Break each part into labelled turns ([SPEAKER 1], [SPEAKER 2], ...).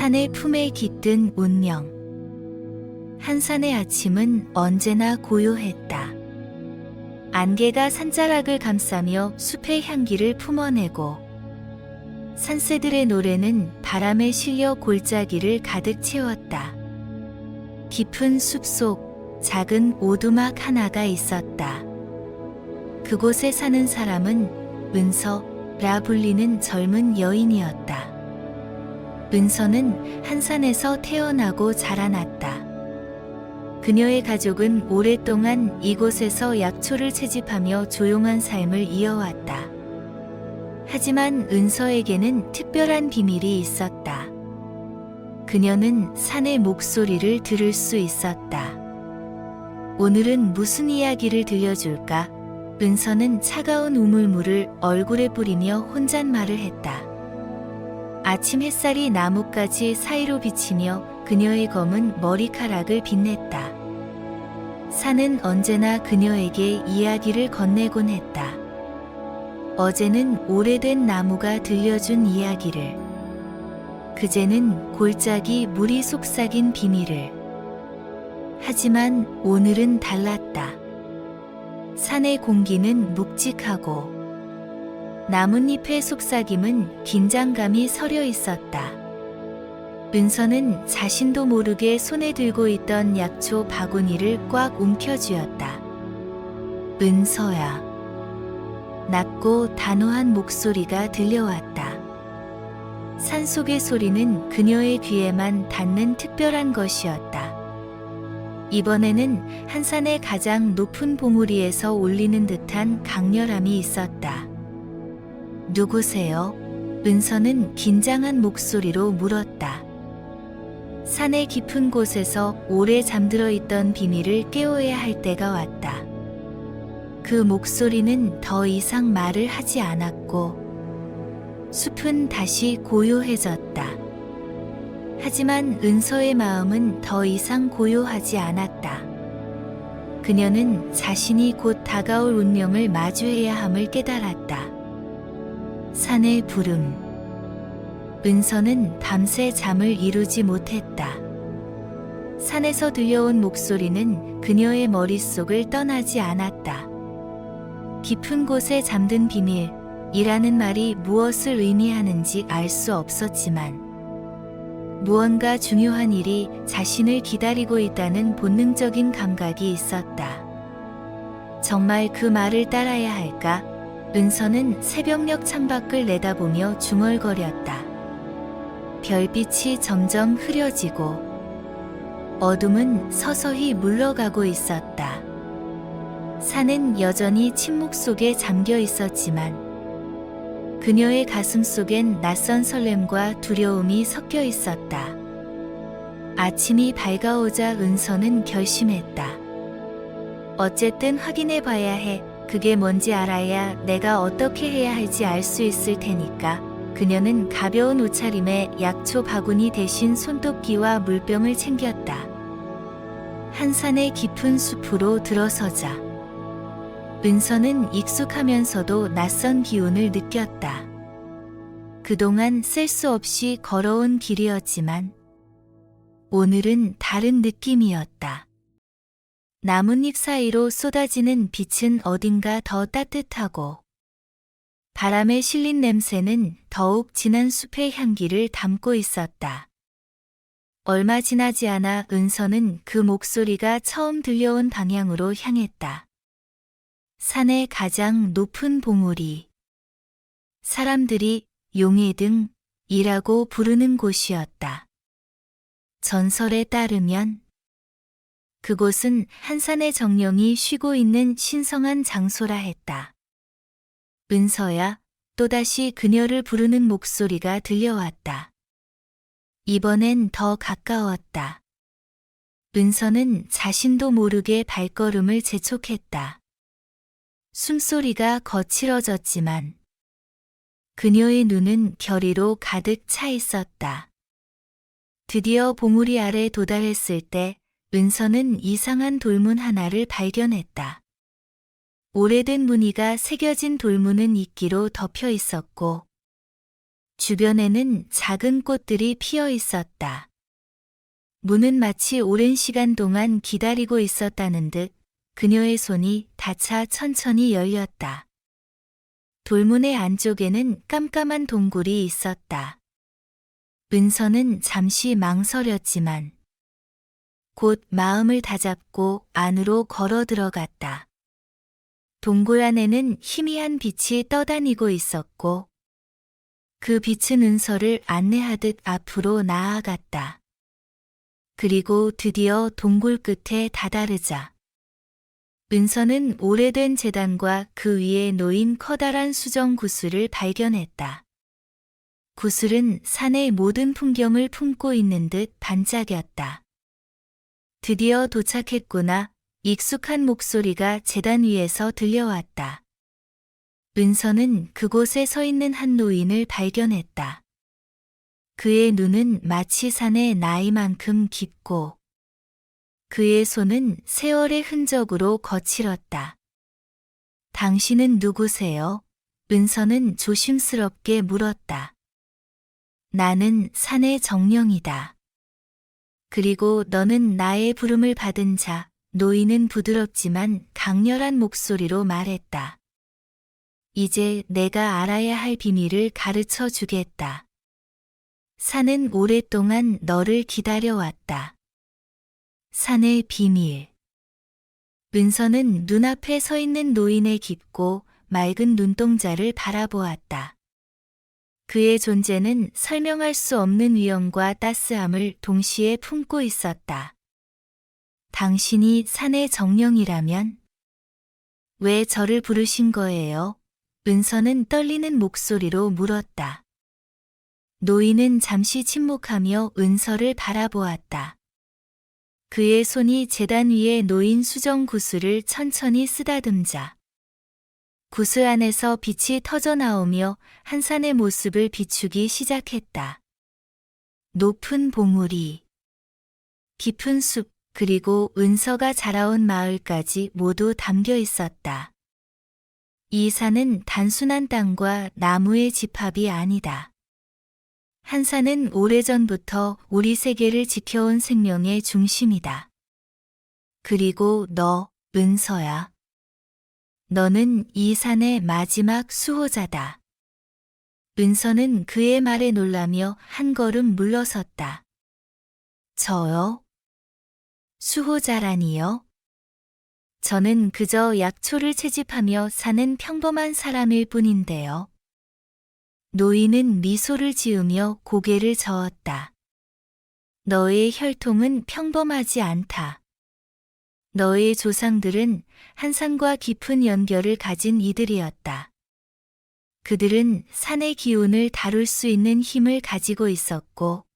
[SPEAKER 1] 산의 품에 깃든 운명. 한산의 아침은 언제나 고요했다. 안개가 산자락을 감싸며 숲의 향기를 품어내고 산새들의 노래는 바람에 실려 골짜기를 가득 채웠다. 깊은 숲속 작은 오두막 하나가 있었다. 그곳에 사는 사람은 은서라 불리는 젊은 여인이었다. 은서는 한산에서 태어나고 자라났다. 그녀의 가족은 오랫동안 이곳에서 약초를 채집하며 조용한 삶을 이어왔다. 하지만 은서에게는 특별한 비밀이 있었다. 그녀는 산의 목소리를 들을 수 있었다. 오늘은 무슨 이야기를 들려줄까? 은서는 차가운 우물물을 얼굴에 뿌리며 혼잣말을 했다. 아침 햇살이 나뭇가지 사이로 비치며 그녀의 검은 머리카락을 빛냈다. 산은 언제나 그녀에게 이야기를 건네곤 했다. 어제는 오래된 나무가 들려준 이야기를, 그제는 골짜기 물이 속삭인 비밀을. 하지만 오늘은 달랐다. 산의 공기는 묵직하고 나뭇잎의 속삭임은 긴장감이 서려 있었다. 은서는 자신도 모르게 손에 들고 있던 약초 바구니를 꽉 움켜쥐었다. 은서야. 낮고 단호한 목소리가 들려왔다. 산속의 소리는 그녀의 귀에만 닿는 특별한 것이었다. 이번에는 한산의 가장 높은 봉우리에서 울리는 듯한 강렬함이 있었다. 누구세요? 은서는 긴장한 목소리로 물었다. 산의 깊은 곳에서 오래 잠들어 있던 비밀을 깨워야 할 때가 왔다. 그 목소리는 더 이상 말을 하지 않았고 숲은 다시 고요해졌다. 하지만 은서의 마음은 더 이상 고요하지 않았다. 그녀는 자신이 곧 다가올 운명을 마주해야 함을 깨달았다. 산의 부름. 은서는 밤새 잠을 이루지 못했다. 산에서 들려온 목소리는 그녀의 머릿속을 떠나지 않았다. 깊은 곳에 잠든 비밀이라는 말이 무엇을 의미하는지 알 수 없었지만 무언가 중요한 일이 자신을 기다리고 있다는 본능적인 감각이 있었다. 정말 그 말을 따라야 할까? 은서는 새벽녘 창밖을 내다보며 중얼거렸다. 별빛이 점점 흐려지고 어둠은 서서히 물러가고 있었다. 산은 여전히 침묵 속에 잠겨 있었지만 그녀의 가슴 속엔 낯선 설렘과 두려움이 섞여 있었다. 아침이 밝아오자 은서는 결심했다. 어쨌든 확인해 봐야 해. 그게 뭔지 알아야 내가 어떻게 해야 할지 알 수 있을 테니까. 그녀는 가벼운 옷차림에 약초 바구니 대신 손도끼와 물병을 챙겼다. 한산의 깊은 숲으로 들어서자 은서는 익숙하면서도 낯선 기운을 느꼈다. 그동안 셀 수 없이 걸어온 길이었지만 오늘은 다른 느낌이었다. 나뭇잎 사이로 쏟아지는 빛은 어딘가 더 따뜻하고 바람에 실린 냄새는 더욱 진한 숲의 향기를 담고 있었다. 얼마 지나지 않아 은서는 그 목소리가 처음 들려온 방향으로 향했다. 산의 가장 높은 봉우리. 사람들이 용해등이라고 부르는 곳이었다. 전설에 따르면 그곳은 한산의 정령이 쉬고 있는 신성한 장소라 했다. 은서야, 또다시 그녀를 부르는 목소리가 들려왔다. 이번엔 더 가까웠다. 은서는 자신도 모르게 발걸음을 재촉했다. 숨소리가 거칠어졌지만 그녀의 눈은 결의로 가득 차 있었다. 드디어 봉우리 아래 도달했을 때 은서는 이상한 돌문 하나를 발견했다. 오래된 무늬가 새겨진 돌문은 이끼로 덮여 있었고 주변에는 작은 꽃들이 피어 있었다. 문은 마치 오랜 시간 동안 기다리고 있었다는 듯 그녀의 손이 닿아 천천히 열렸다. 돌문의 안쪽에는 깜깜한 동굴이 있었다. 은서는 잠시 망설였지만 곧 마음을 다잡고 안으로 걸어 들어갔다. 동굴 안에는 희미한 빛이 떠다니고 있었고 그 빛은 은서를 안내하듯 앞으로 나아갔다. 그리고 드디어 동굴 끝에 다다르자 은서는 오래된 제단과 그 위에 놓인 커다란 수정 구슬을 발견했다. 구슬은 산의 모든 풍경을 품고 있는 듯 반짝였다. 드디어 도착했구나. 익숙한 목소리가 제단 위에서 들려왔다. 은서는 그곳에 서 있는 한 노인을 발견했다. 그의 눈은 마치 산의 나이만큼 깊고 그의 손은 세월의 흔적으로 거칠었다. 당신은 누구세요? 은서는 조심스럽게 물었다. 나는 산의 정령이다. 그리고 너는 나의 부름을 받은 자, 노인은 부드럽지만 강렬한 목소리로 말했다. 이제 내가 알아야 할 비밀을 가르쳐 주겠다. 산은 오랫동안 너를 기다려왔다. 산의 비밀. 은서는 눈앞에 서 있는 노인의 깊고 맑은 눈동자를 바라보았다. 그의 존재는 설명할 수 없는 위엄과 따스함을 동시에 품고 있었다. 당신이 산의 정령이라면 왜 저를 부르신 거예요? 은서는 떨리는 목소리로 물었다. 노인은 잠시 침묵하며 은서를 바라보았다. 그의 손이 제단 위에 놓인 수정 구슬을 천천히 쓰다듬자 구슬 안에서 빛이 터져 나오며 한 산의 모습을 비추기 시작했다. 높은 봉우리, 깊은 숲, 그리고 은서가 자라온 마을까지 모두 담겨 있었다. 이 산은 단순한 땅과 나무의 집합이 아니다. 한 산은 오래전부터 우리 세계를 지켜온 생명의 중심이다. 그리고 너, 은서야. 너는 이 산의 마지막 수호자다. 은서는 그의 말에 놀라며 한 걸음 물러섰다. 저요? 수호자라니요? 저는 그저 약초를 채집하며 사는 평범한 사람일 뿐인데요. 노인은 미소를 지으며 고개를 저었다. 너의 혈통은 평범하지 않다. 너의 조상들은 한 산과 깊은 연결을 가진 이들이었다. 그들은 산의 기운을 다룰 수 있는 힘을 가지고 있었고,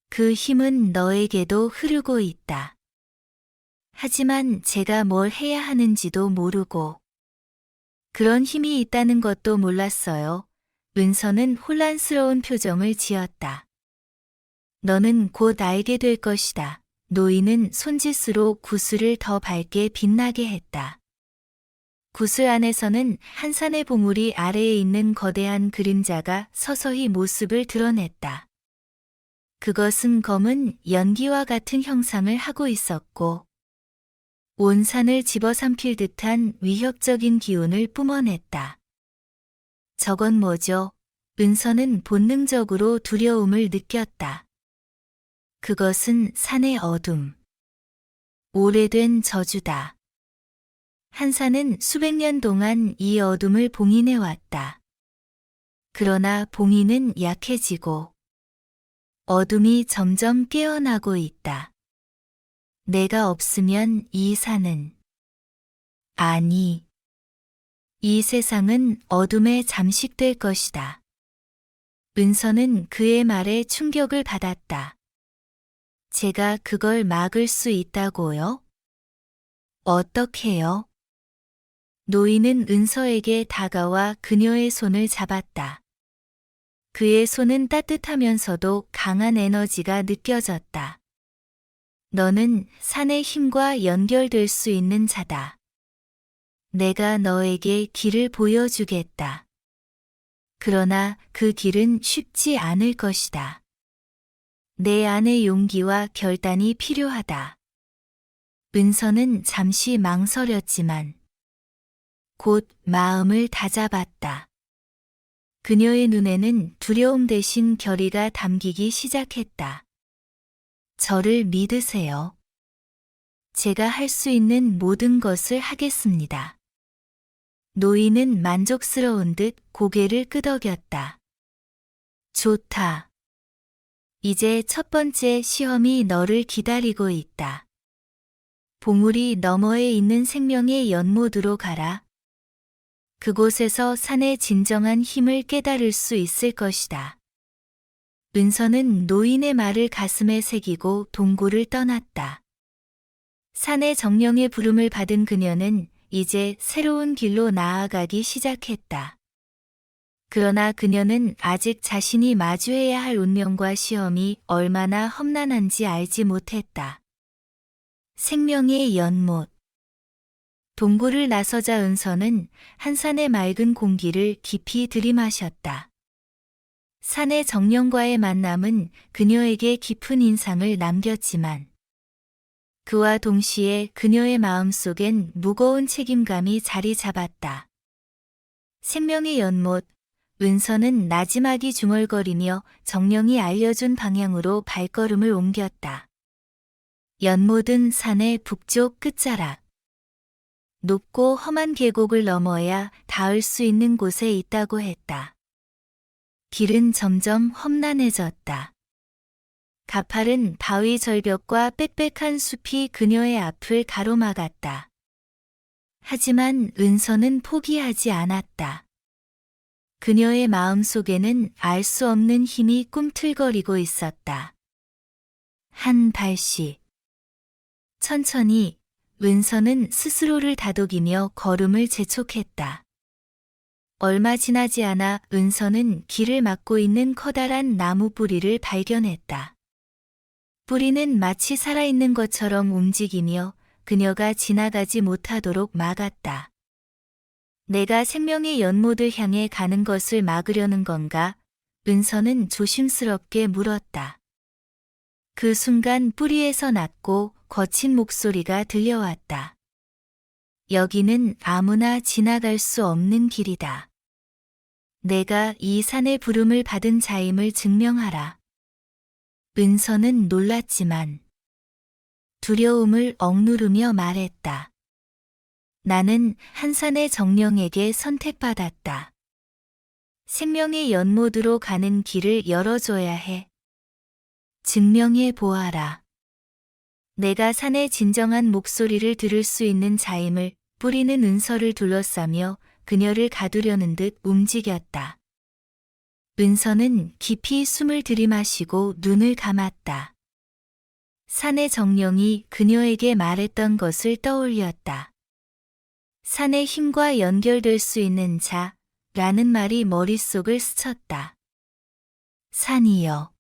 [SPEAKER 1] 그 힘은 너에게도 흐르고 있다. 하지만 제가 뭘 해야 하는지도 모르고, 그런 힘이 있다는 것도 몰랐어요. 은서는 혼란스러운 표정을 지었다. 너는 곧 알게 될 것이다. 노인은 손짓으로 구슬을 더 밝게 빛나게 했다. 구슬 안에서는 한 산의 봉우리 아래에 있는 거대한 그림자가 서서히 모습을 드러냈다. 그것은 검은 연기와 같은 형상을 하고 있었고, 온 산을 집어삼킬 듯한 위협적인 기운을 뿜어냈다. 저건 뭐죠? 은서는 본능적으로 두려움을 느꼈다. 그것은 산의 어둠. 오래된 저주다. 한 산은 수백 년 동안 이 어둠을 봉인해왔다. 그러나 봉인은 약해지고 어둠이 점점 깨어나고 있다. 내가 없으면 이 산은, 아니, 이 세상은 어둠에 잠식될 것이다. 은서는 그의 말에 충격을 받았다. 제가 그걸 막을 수 있다고요? 어떻게요? 노인은 은서에게 다가와 그녀의 손을 잡았다. 그의 손은 따뜻하면서도 강한 에너지가 느껴졌다. 너는 산의 힘과 연결될 수 있는 자다. 내가 너에게 길을 보여주겠다. 그러나 그 길은 쉽지 않을 것이다. 내 안의 용기와 결단이 필요하다. 은서는 잠시 망설였지만 곧 마음을 다잡았다. 그녀의 눈에는 두려움 대신 결의가 담기기 시작했다. 저를 믿으세요. 제가 할 수 있는 모든 것을 하겠습니다. 노인은 만족스러운 듯 고개를 끄덕였다. 좋다. 이제 첫 번째 시험이 너를 기다리고 있다. 봉우리 너머에 있는 생명의 연못으로 가라. 그곳에서 산의 진정한 힘을 깨달을 수 있을 것이다. 은서는 노인의 말을 가슴에 새기고 동굴을 떠났다. 산의 정령의 부름을 받은 그녀는 이제 새로운 길로 나아가기 시작했다. 그러나 그녀는 아직 자신이 마주해야 할 운명과 시험이 얼마나 험난한지 알지 못했다. 생명의 연못. 동굴을 나서자 은서는 한산의 맑은 공기를 깊이 들이마셨다. 산의 정령과의 만남은 그녀에게 깊은 인상을 남겼지만 그와 동시에 그녀의 마음속엔 무거운 책임감이 자리 잡았다. 생명의 연못, 은서는 나지막이 중얼거리며 정령이 알려준 방향으로 발걸음을 옮겼다. 연못은 산의 북쪽 끝자락. 높고 험한 계곡을 넘어야 닿을 수 있는 곳에 있다고 했다. 길은 점점 험난해졌다. 가파른 바위 절벽과 빽빽한 숲이 그녀의 앞을 가로막았다. 하지만 은서는 포기하지 않았다. 그녀의 마음속에는 알 수 없는 힘이 꿈틀거리고 있었다. 한 발씩. 천천히 은서는 스스로를 다독이며 걸음을 재촉했다. 얼마 지나지 않아 은서는 길을 막고 있는 커다란 나무 뿌리를 발견했다. 뿌리는 마치 살아있는 것처럼 움직이며 그녀가 지나가지 못하도록 막았다. 내가 생명의 연못을 향해 가는 것을 막으려는 건가? 은서는 조심스럽게 물었다. 그 순간 뿌리에서 낮고 거친 목소리가 들려왔다. 여기는 아무나 지나갈 수 없는 길이다. 내가 이 산의 부름을 받은 자임을 증명하라. 은서는 놀랐지만 두려움을 억누르며 말했다. 나는 한산의 정령에게 선택받았다. 생명의 연못으로 가는 길을 열어줘야 해. 증명해 보아라. 내가 산의 진정한 목소리를 들을 수 있는 자임을 뿌리는 은서를 둘러싸며 그녀를 가두려는 듯 움직였다. 은서는 깊이 숨을 들이마시고 눈을 감았다. 산의 정령이 그녀에게 말했던 것을 떠올렸다. 산의 힘과 연결될 수 있는 자라는 말이 머릿속을 스쳤다. 산이여.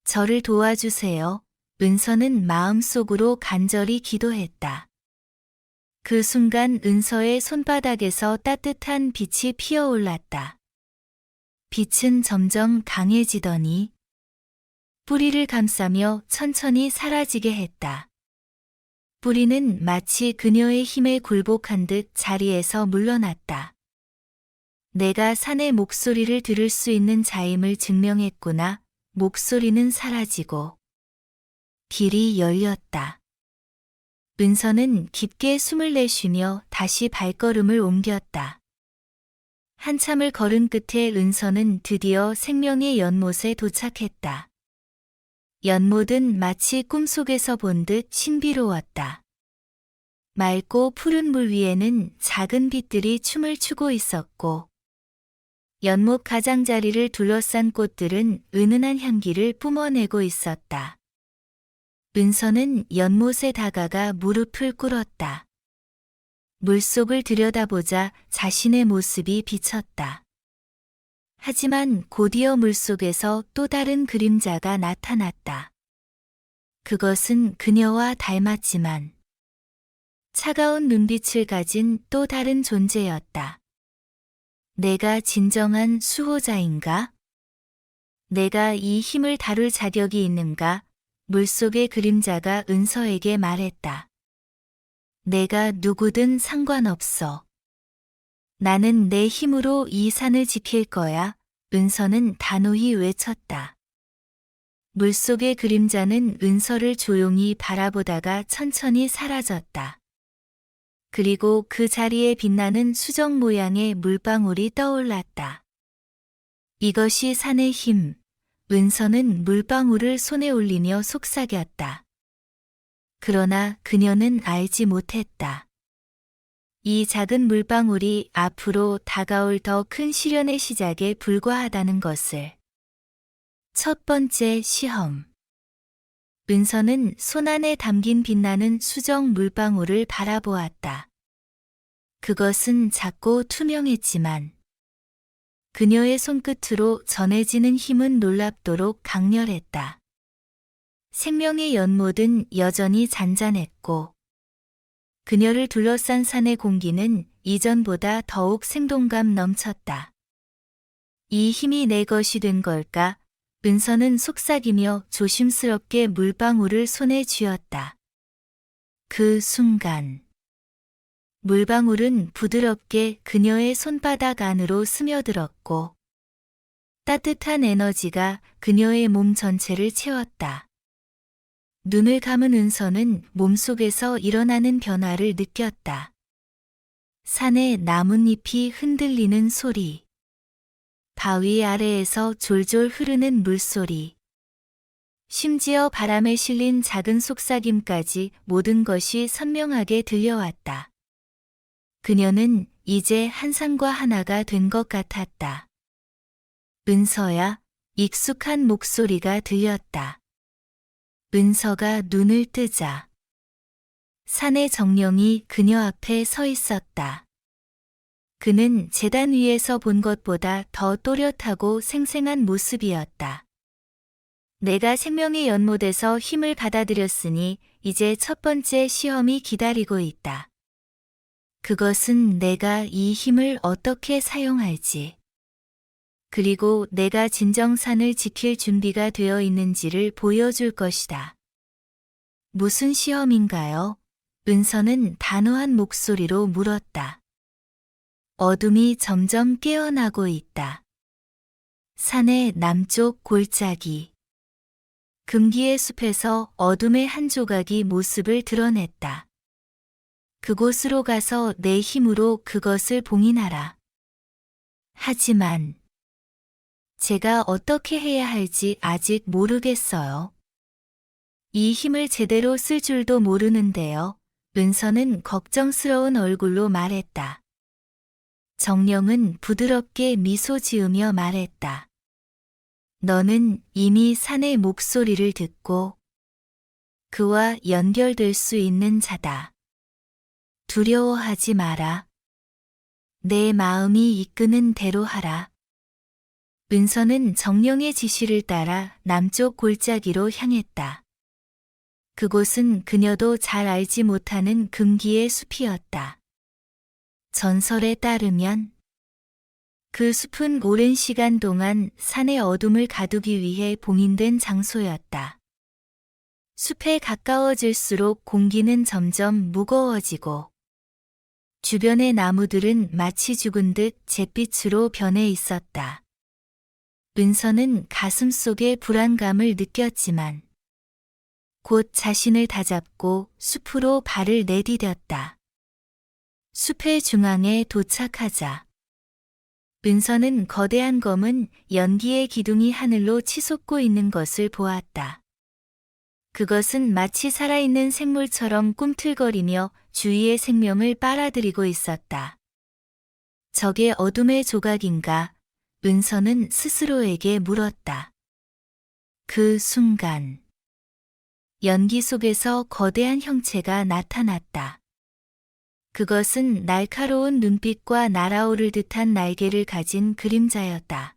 [SPEAKER 1] 저를 도와주세요. 은서는 마음속으로 간절히 기도했다. 그 순간 은서의 손바닥에서 따뜻한 빛이 피어올랐다. 빛은 점점 강해지더니 뿌리를 감싸며 천천히 사라지게 했다. 뿌리는 마치 그녀의 힘에 굴복한 듯 자리에서 물러났다. 내가 산의 목소리를 들을 수 있는 자임을 증명했구나. 목소리는 사라지고 길이 열렸다. 은서는 깊게 숨을 내쉬며 다시 발걸음을 옮겼다. 한참을 걸은 끝에 은서는 드디어 생명의 연못에 도착했다. 연못은 마치 꿈속에서 본 듯 신비로웠다. 맑고 푸른 물 위에는 작은 빛들이 춤을 추고 있었고 연못 가장자리를 둘러싼 꽃들은 은은한 향기를 뿜어내고 있었다. 은서는 연못에 다가가 무릎을 꿇었다. 물속을 들여다보자 자신의 모습이 비쳤다. 하지만 곧이어 물속에서 또 다른 그림자가 나타났다. 그것은 그녀와 닮았지만 차가운 눈빛을 가진 또 다른 존재였다. 내가 진정한 수호자인가? 내가 이 힘을 다룰 자격이 있는가? 물속의 그림자가 은서에게 말했다. 내가 누구든 상관없어. 나는 내 힘으로 이 산을 지킬 거야. 은서는 단호히 외쳤다. 물속의 그림자는 은서를 조용히 바라보다가 천천히 사라졌다. 그리고 그 자리에 빛나는 수정 모양의 물방울이 떠올랐다. 이것이 산의 힘. 은서는 물방울을 손에 올리며 속삭였다. 그러나 그녀는 알지 못했다. 이 작은 물방울이 앞으로 다가올 더 큰 시련의 시작에 불과하다는 것을. 첫 번째 시험. 은서는 손 안에 담긴 빛나는 수정 물방울을 바라보았다. 그것은 작고 투명했지만 그녀의 손끝으로 전해지는 힘은 놀랍도록 강렬했다. 생명의 연못은 여전히 잔잔했고 그녀를 둘러싼 산의 공기는 이전보다 더욱 생동감 넘쳤다. 이 힘이 내 것이 된 걸까? 은서는 속삭이며 조심스럽게 물방울을 손에 쥐었다. 그 순간 물방울은 부드럽게 그녀의 손바닥 안으로 스며들었고 따뜻한 에너지가 그녀의 몸 전체를 채웠다. 눈을 감은 은서는 몸속에서 일어나는 변화를 느꼈다. 산의 나뭇잎이 흔들리는 소리, 바위 아래에서 졸졸 흐르는 물소리, 심지어 바람에 실린 작은 속삭임까지 모든 것이 선명하게 들려왔다. 그녀는 이제 한 산과 하나가 된 것 같았다. 은서야, 익숙한 목소리가 들렸다. 은서가 눈을 뜨자 산의 정령이 그녀 앞에 서 있었다. 그는 제단 위에서 본 것보다 더 또렷하고 생생한 모습이었다. 내가 생명의 연못에서 힘을 받아들였으니 이제 첫 번째 시험이 기다리고 있다. 그것은 내가 이 힘을 어떻게 사용할지, 그리고 내가 진정산을 지킬 준비가 되어 있는지를 보여줄 것이다. 무슨 시험인가요? 은서는 단호한 목소리로 물었다. 어둠이 점점 깨어나고 있다. 산의 남쪽 골짜기. 금기의 숲에서 어둠의 한 조각이 모습을 드러냈다. 그곳으로 가서 내 힘으로 그것을 봉인하라. 하지만 제가 어떻게 해야 할지 아직 모르겠어요. 이 힘을 제대로 쓸 줄도 모르는데요. 은서는 걱정스러운 얼굴로 말했다. 정령은 부드럽게 미소 지으며 말했다. 너는 이미 산의 목소리를 듣고 그와 연결될 수 있는 자다. 두려워하지 마라. 내 마음이 이끄는 대로 하라. 은서는 정령의 지시를 따라 남쪽 골짜기로 향했다. 그곳은 그녀도 잘 알지 못하는 금기의 숲이었다. 전설에 따르면 그 숲은 오랜 시간 동안 산의 어둠을 가두기 위해 봉인된 장소였다. 숲에 가까워질수록 공기는 점점 무거워지고 주변의 나무들은 마치 죽은 듯 잿빛으로 변해 있었다. 은서는 가슴속에 불안감을 느꼈지만 곧 자신을 다잡고 숲으로 발을 내디뎠다. 숲의 중앙에 도착하자 은서는 거대한 검은 연기의 기둥이 하늘로 치솟고 있는 것을 보았다. 그것은 마치 살아있는 생물처럼 꿈틀거리며 주위의 생명을 빨아들이고 있었다. 저게 어둠의 조각인가? 은서는 스스로에게 물었다. 그 순간 연기 속에서 거대한 형체가 나타났다. 그것은 날카로운 눈빛과 날아오를 듯한 날개를 가진 그림자였다.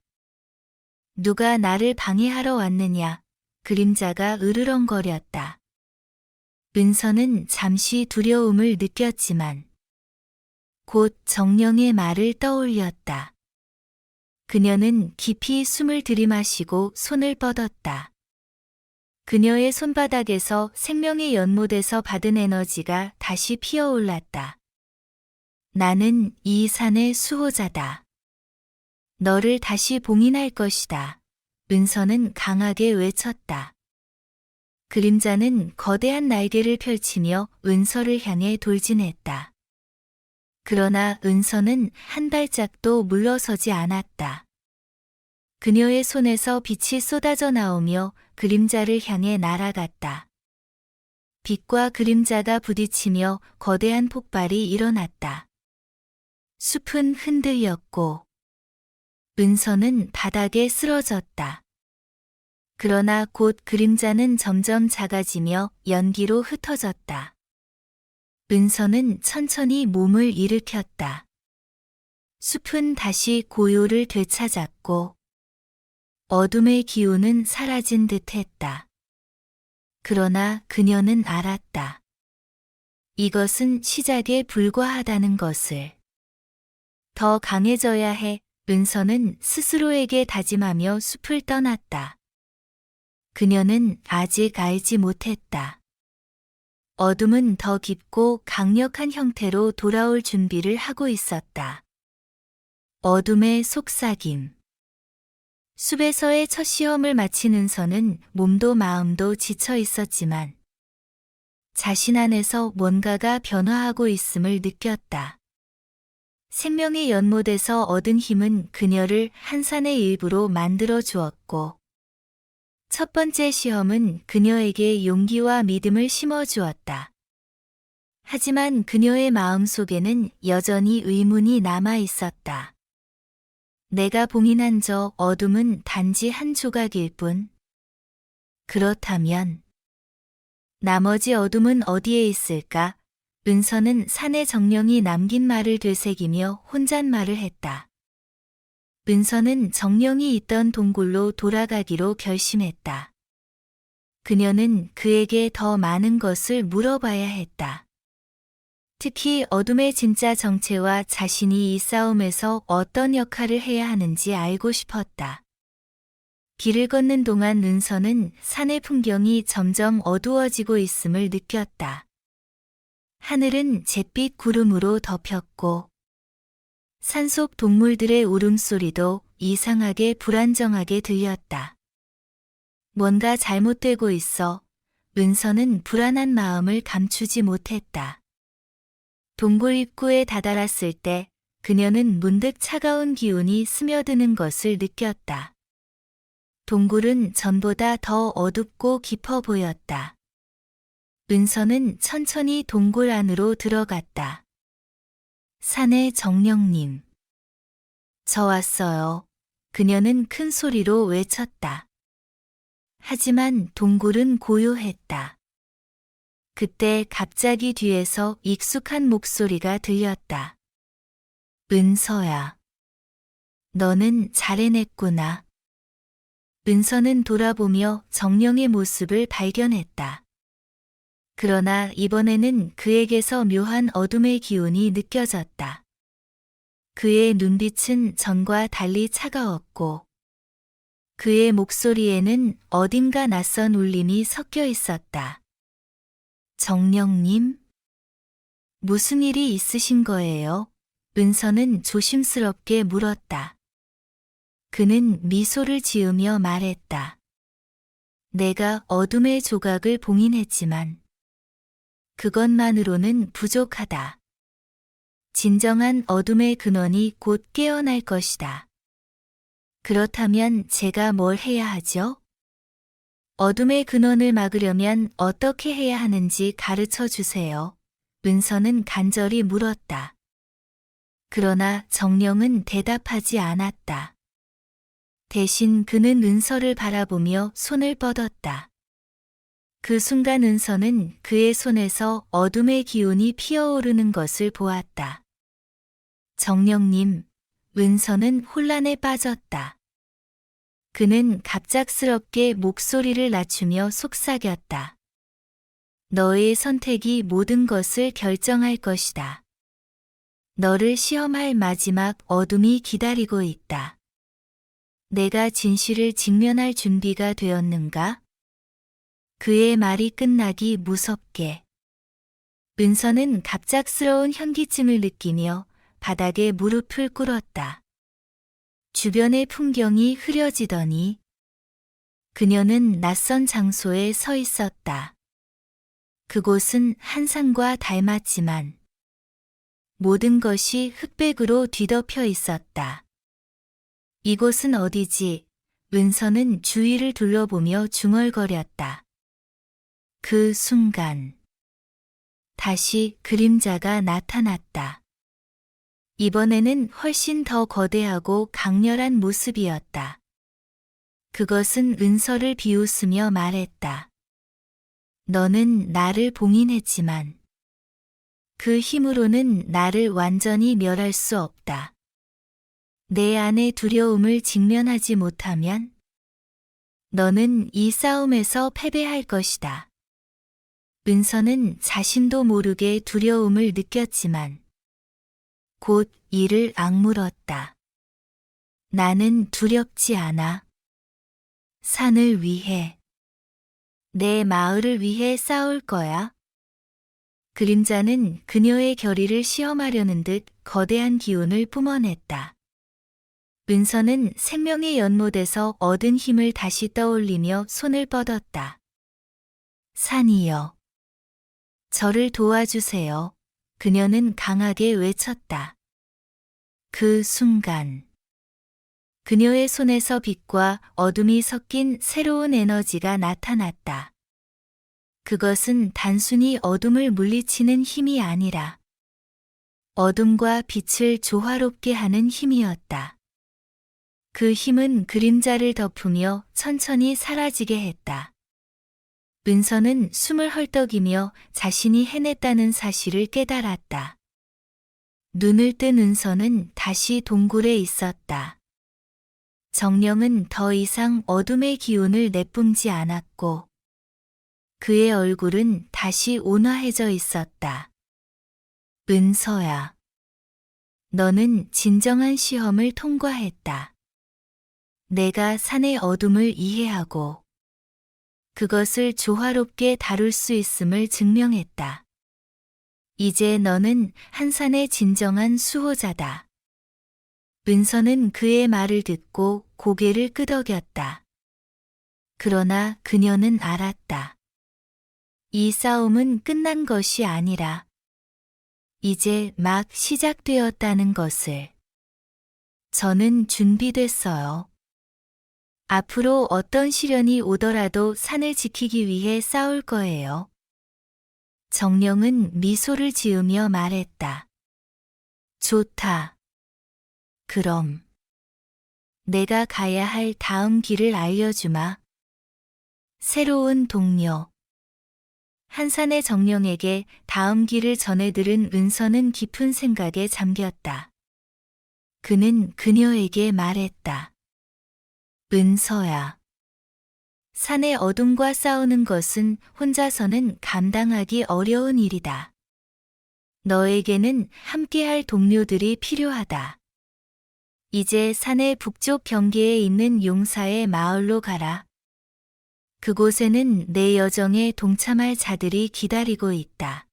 [SPEAKER 1] 누가 나를 방해하러 왔느냐? 그림자가 으르렁거렸다. 은서는 잠시 두려움을 느꼈지만 곧 정령의 말을 떠올렸다. 그녀는 깊이 숨을 들이마시고 손을 뻗었다. 그녀의 손바닥에서 생명의 연못에서 받은 에너지가 다시 피어올랐다. 나는 이 산의 수호자다. 너를 다시 봉인할 것이다. 은서는 강하게 외쳤다. 그림자는 거대한 날개를 펼치며 은서를 향해 돌진했다. 그러나 은서는 한 발짝도 물러서지 않았다. 그녀의 손에서 빛이 쏟아져 나오며 그림자를 향해 날아갔다. 빛과 그림자가 부딪히며 거대한 폭발이 일어났다. 숲은 흔들렸고 은서는 바닥에 쓰러졌다. 그러나 곧 그림자는 점점 작아지며 연기로 흩어졌다. 은서는 천천히 몸을 일으켰다. 숲은 다시 고요를 되찾았고 어둠의 기운은 사라진 듯했다. 그러나 그녀는 알았다. 이것은 시작에 불과하다는 것을. 더 강해져야 해. 은서는 스스로에게 다짐하며 숲을 떠났다. 그녀는 아직 알지 못했다. 어둠은 더 깊고 강력한 형태로 돌아올 준비를 하고 있었다. 어둠의 속삭임. 숲에서의 첫 시험을 마친 은서는 몸도 마음도 지쳐 있었지만 자신 안에서 뭔가가 변화하고 있음을 느꼈다. 생명의 연못에서 얻은 힘은 그녀를 한산의 일부로 만들어 주었고 첫 번째 시험은 그녀에게 용기와 믿음을 심어 주었다. 하지만 그녀의 마음속에는 여전히 의문이 남아 있었다. 내가 봉인한 저 어둠은 단지 한 조각일 뿐. 그렇다면 나머지 어둠은 어디에 있을까? 은서는 산의 정령이 남긴 말을 되새기며 혼잣말을 했다. 은서는 정령이 있던 동굴로 돌아가기로 결심했다. 그녀는 그에게 더 많은 것을 물어봐야 했다. 특히 어둠의 진짜 정체와 자신이 이 싸움에서 어떤 역할을 해야 하는지 알고 싶었다. 길을 걷는 동안 은서는 산의 풍경이 점점 어두워지고 있음을 느꼈다. 하늘은 잿빛 구름으로 덮였고 산속 동물들의 울음소리도 이상하게 불안정하게 들렸다. 뭔가 잘못되고 있어 은서는 불안한 마음을 감추지 못했다. 동굴 입구에 다다랐을 때 그녀는 문득 차가운 기운이 스며드는 것을 느꼈다. 동굴은 전보다 더 어둡고 깊어 보였다. 은서는 천천히 동굴 안으로 들어갔다. 산의 정령님. 저 왔어요. 그녀는 큰 소리로 외쳤다. 하지만 동굴은 고요했다. 그때 갑자기 뒤에서 익숙한 목소리가 들렸다. 은서야. 너는 잘 해냈구나. 은서는 돌아보며 정령의 모습을 발견했다. 그러나 이번에는 그에게서 묘한 어둠의 기운이 느껴졌다. 그의 눈빛은 전과 달리 차가웠고 그의 목소리에는 어딘가 낯선 울림이 섞여 있었다. 정령님? 무슨 일이 있으신 거예요? 은서는 조심스럽게 물었다. 그는 미소를 지으며 말했다. 내가 어둠의 조각을 봉인했지만 그것만으로는 부족하다. 진정한 어둠의 근원이 곧 깨어날 것이다. 그렇다면 제가 뭘 해야 하죠? 어둠의 근원을 막으려면 어떻게 해야 하는지 가르쳐 주세요. 은서는 간절히 물었다. 그러나 정령은 대답하지 않았다. 대신 그는 은서를 바라보며 손을 뻗었다. 그 순간 은서는 그의 손에서 어둠의 기운이 피어오르는 것을 보았다. 정령님, 은서는 혼란에 빠졌다. 그는 갑작스럽게 목소리를 낮추며 속삭였다. 너의 선택이 모든 것을 결정할 것이다. 너를 시험할 마지막 어둠이 기다리고 있다. 내가 진실을 직면할 준비가 되었는가? 그의 말이 끝나기 무섭게. 은서는 갑작스러운 현기증을 느끼며 바닥에 무릎을 꿇었다. 주변의 풍경이 흐려지더니 그녀는 낯선 장소에 서 있었다. 그곳은 한 산과 닮았지만 모든 것이 흑백으로 뒤덮여 있었다. 이곳은 어디지? 은서는 주위를 둘러보며 중얼거렸다. 그 순간 다시 그림자가 나타났다. 이번에는 훨씬 더 거대하고 강렬한 모습이었다. 그것은 은서를 비웃으며 말했다. 너는 나를 봉인했지만 그 힘으로는 나를 완전히 멸할 수 없다. 내 안의 두려움을 직면하지 못하면 너는 이 싸움에서 패배할 것이다. 은서는 자신도 모르게 두려움을 느꼈지만 곧 이를 악물었다. 나는 두렵지 않아. 산을 위해, 내 마을을 위해 싸울 거야. 그림자는 그녀의 결의를 시험하려는 듯 거대한 기운을 뿜어냈다. 은서는 생명의 연못에서 얻은 힘을 다시 떠올리며 손을 뻗었다. 산이여, 저를 도와주세요. 그녀는 강하게 외쳤다. 그 순간 그녀의 손에서 빛과 어둠이 섞인 새로운 에너지가 나타났다. 그것은 단순히 어둠을 물리치는 힘이 아니라 어둠과 빛을 조화롭게 하는 힘이었다. 그 힘은 그림자를 덮으며 천천히 사라지게 했다. 은서는 숨을 헐떡이며 자신이 해냈다는 사실을 깨달았다. 눈을 뜬 은서는 다시 동굴에 있었다. 정령은 더 이상 어둠의 기운을 내뿜지 않았고 그의 얼굴은 다시 온화해져 있었다. 은서야, 너는 진정한 시험을 통과했다. 내가 산의 어둠을 이해하고 그것을 조화롭게 다룰 수 있음을 증명했다. 이제 너는 한산의 진정한 수호자다. 은서는 그의 말을 듣고 고개를 끄덕였다. 그러나 그녀는 알았다. 이 싸움은 끝난 것이 아니라 이제 막 시작되었다는 것을. 저는 준비됐어요. 앞으로 어떤 시련이 오더라도 산을 지키기 위해 싸울 거예요. 정령은 미소를 지으며 말했다. 좋다. 그럼 내가 가야 할 다음 길을 알려주마. 새로운 동료. 한산의 정령에게 다음 길을 전해들은 은서는 깊은 생각에 잠겼다. 그는 그녀에게 말했다. 은서야. 산의 어둠과 싸우는 것은 혼자서는 감당하기 어려운 일이다. 너에게는 함께할 동료들이 필요하다. 이제 산의 북쪽 경계에 있는 용사의 마을로 가라. 그곳에는 내 여정에 동참할 자들이 기다리고 있다.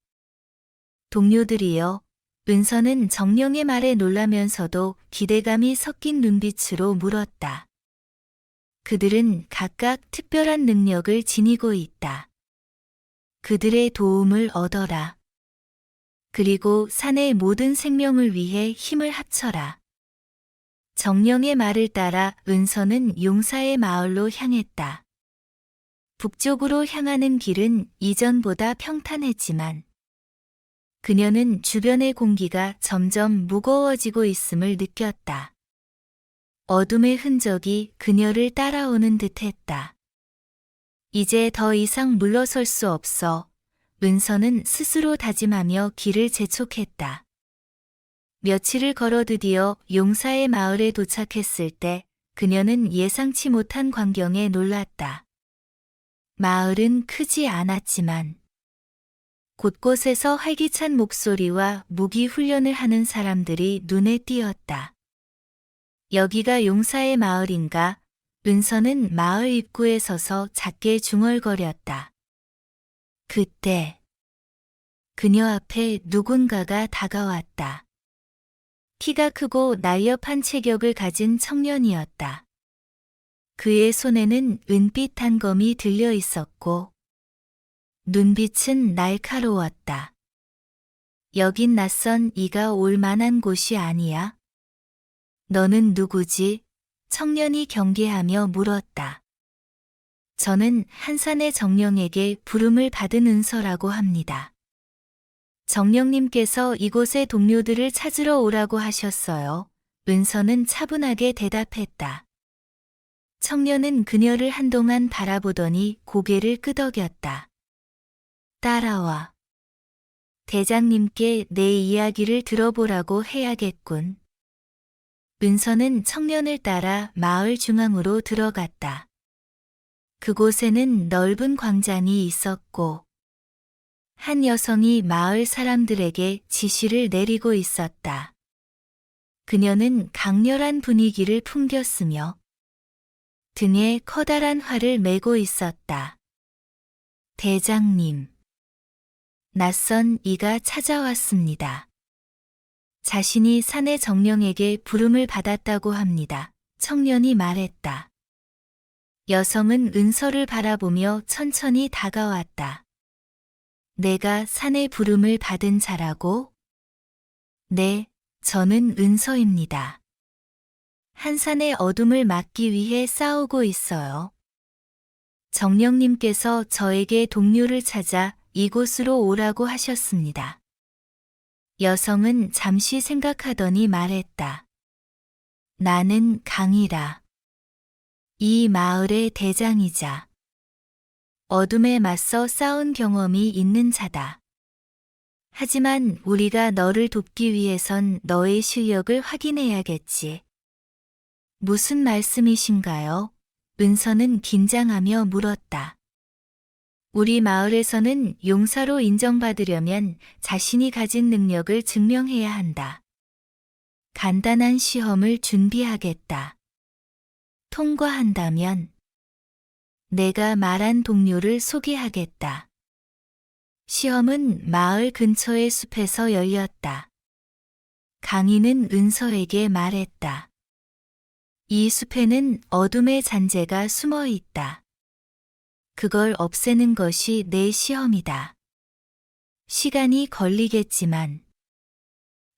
[SPEAKER 1] 동료들이여, 은서는 정령의 말에 놀라면서도 기대감이 섞인 눈빛으로 물었다. 그들은 각각 특별한 능력을 지니고 있다. 그들의 도움을 얻어라. 그리고 산의 모든 생명을 위해 힘을 합쳐라. 정령의 말을 따라 은서는 용사의 마을로 향했다. 북쪽으로 향하는 길은 이전보다 평탄했지만 그녀는 주변의 공기가 점점 무거워지고 있음을 느꼈다. 어둠의 흔적이 그녀를 따라오는 듯했다. 이제 더 이상 물러설 수 없어. 은서는 스스로 다짐하며 길을 재촉했다. 며칠을 걸어 드디어 용사의 마을에 도착했을 때 그녀는 예상치 못한 광경에 놀랐다. 마을은 크지 않았지만 곳곳에서 활기찬 목소리와 무기 훈련을 하는 사람들이 눈에 띄었다. 여기가 용사의 마을인가? 은서는 마을 입구에 서서 작게 중얼거렸다. 그때 그녀 앞에 누군가가 다가왔다. 키가 크고 날렵한 체격을 가진 청년이었다. 그의 손에는 은빛 단검이 들려 있었고 눈빛은 날카로웠다. 여긴 낯선 이가 올 만한 곳이 아니야? 너는 누구지? 청년이 경계하며 물었다. 저는 한산의 정령에게 부름을 받은 은서라고 합니다. 정령님께서 이곳의 동료들을 찾으러 오라고 하셨어요. 은서는 차분하게 대답했다. 청년은 그녀를 한동안 바라보더니 고개를 끄덕였다. 따라와. 대장님께 내 이야기를 들어보라고 해야겠군. 은서는 청년을 따라 마을 중앙으로 들어갔다. 그곳에는 넓은 광장이 있었고 한 여성이 마을 사람들에게 지시를 내리고 있었다. 그녀는 강렬한 분위기를 풍겼으며 등에 커다란 활을 메고 있었다. 대장님. 낯선 이가 찾아왔습니다. 자신이 산의 정령에게 부름을 받았다고 합니다. 청년이 말했다. 여성은 은서를 바라보며 천천히 다가왔다. 내가 산의 부름을 받은 자라고? 네, 저는 은서입니다. 한산의 어둠을 막기 위해 싸우고 있어요. 정령님께서 저에게 동료를 찾아 이곳으로 오라고 하셨습니다. 여성은 잠시 생각하더니 말했다. 나는 강이라. 이 마을의 대장이자 어둠에 맞서 싸운 경험이 있는 자다. 하지만 우리가 너를 돕기 위해선 너의 실력을 확인해야겠지. 무슨 말씀이신가요? 은서는 긴장하며 물었다. 우리 마을에서는 용사로 인정받으려면 자신이 가진 능력을 증명해야 한다. 간단한 시험을 준비하겠다. 통과한다면 내가 말한 동료를 소개하겠다. 시험은 마을 근처의 숲에서 열렸다. 강인은 은서에게 말했다. 이 숲에는 어둠의 잔재가 숨어 있다. 그걸 없애는 것이 내 시험이다. 시간이 걸리겠지만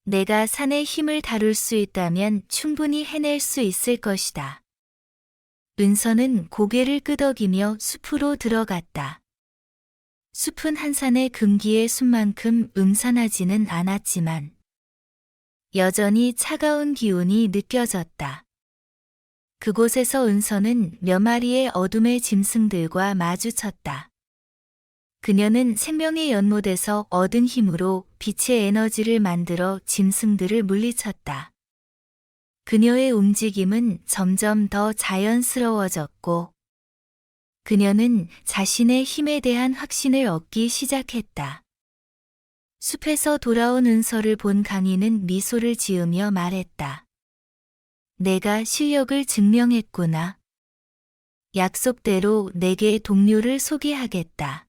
[SPEAKER 1] 내가 산의 힘을 다룰 수 있다면 충분히 해낼 수 있을 것이다. 은서는 고개를 끄덕이며 숲으로 들어갔다. 숲은 한산의 금기의 숲만큼 음산하지는 않았지만 여전히 차가운 기운이 느껴졌다. 그곳에서 은서는 몇 마리의 어둠의 짐승들과 마주쳤다. 그녀는 생명의 연못에서 얻은 힘으로 빛의 에너지를 만들어 짐승들을 물리쳤다. 그녀의 움직임은 점점 더 자연스러워졌고 그녀는 자신의 힘에 대한 확신을 얻기 시작했다. 숲에서 돌아온 은서를 본 강인은 미소를 지으며 말했다. 내가 실력을 증명했구나. 약속대로 내게 동료를 소개하겠다.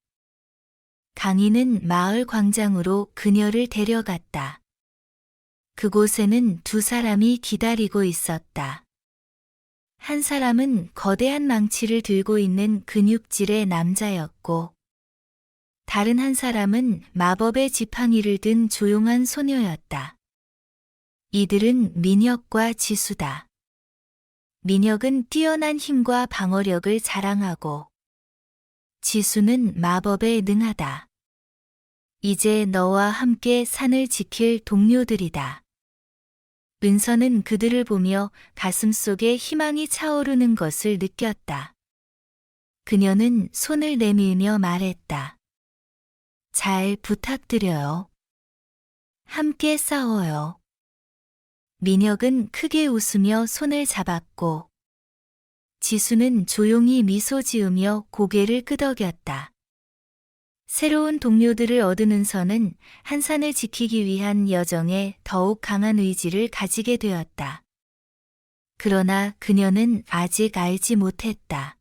[SPEAKER 1] 강인은 마을 광장으로 그녀를 데려갔다. 그곳에는 두 사람이 기다리고 있었다. 한 사람은 거대한 망치를 들고 있는 근육질의 남자였고, 다른 한 사람은 마법의 지팡이를 든 조용한 소녀였다. 이들은 민혁과 지수다. 민혁은 뛰어난 힘과 방어력을 자랑하고, 지수는 마법에 능하다. 이제 너와 함께 산을 지킬 동료들이다. 은서는 그들을 보며 가슴속에 희망이 차오르는 것을 느꼈다. 그녀는 손을 내밀며 말했다. 잘 부탁드려요. 함께 싸워요. 민혁은 크게 웃으며 손을 잡았고, 지수는 조용히 미소 지으며 고개를 끄덕였다. 새로운 동료들을 얻은 은서는 한산을 지키기 위한 여정에 더욱 강한 의지를 가지게 되었다. 그러나 그녀는 아직 알지 못했다.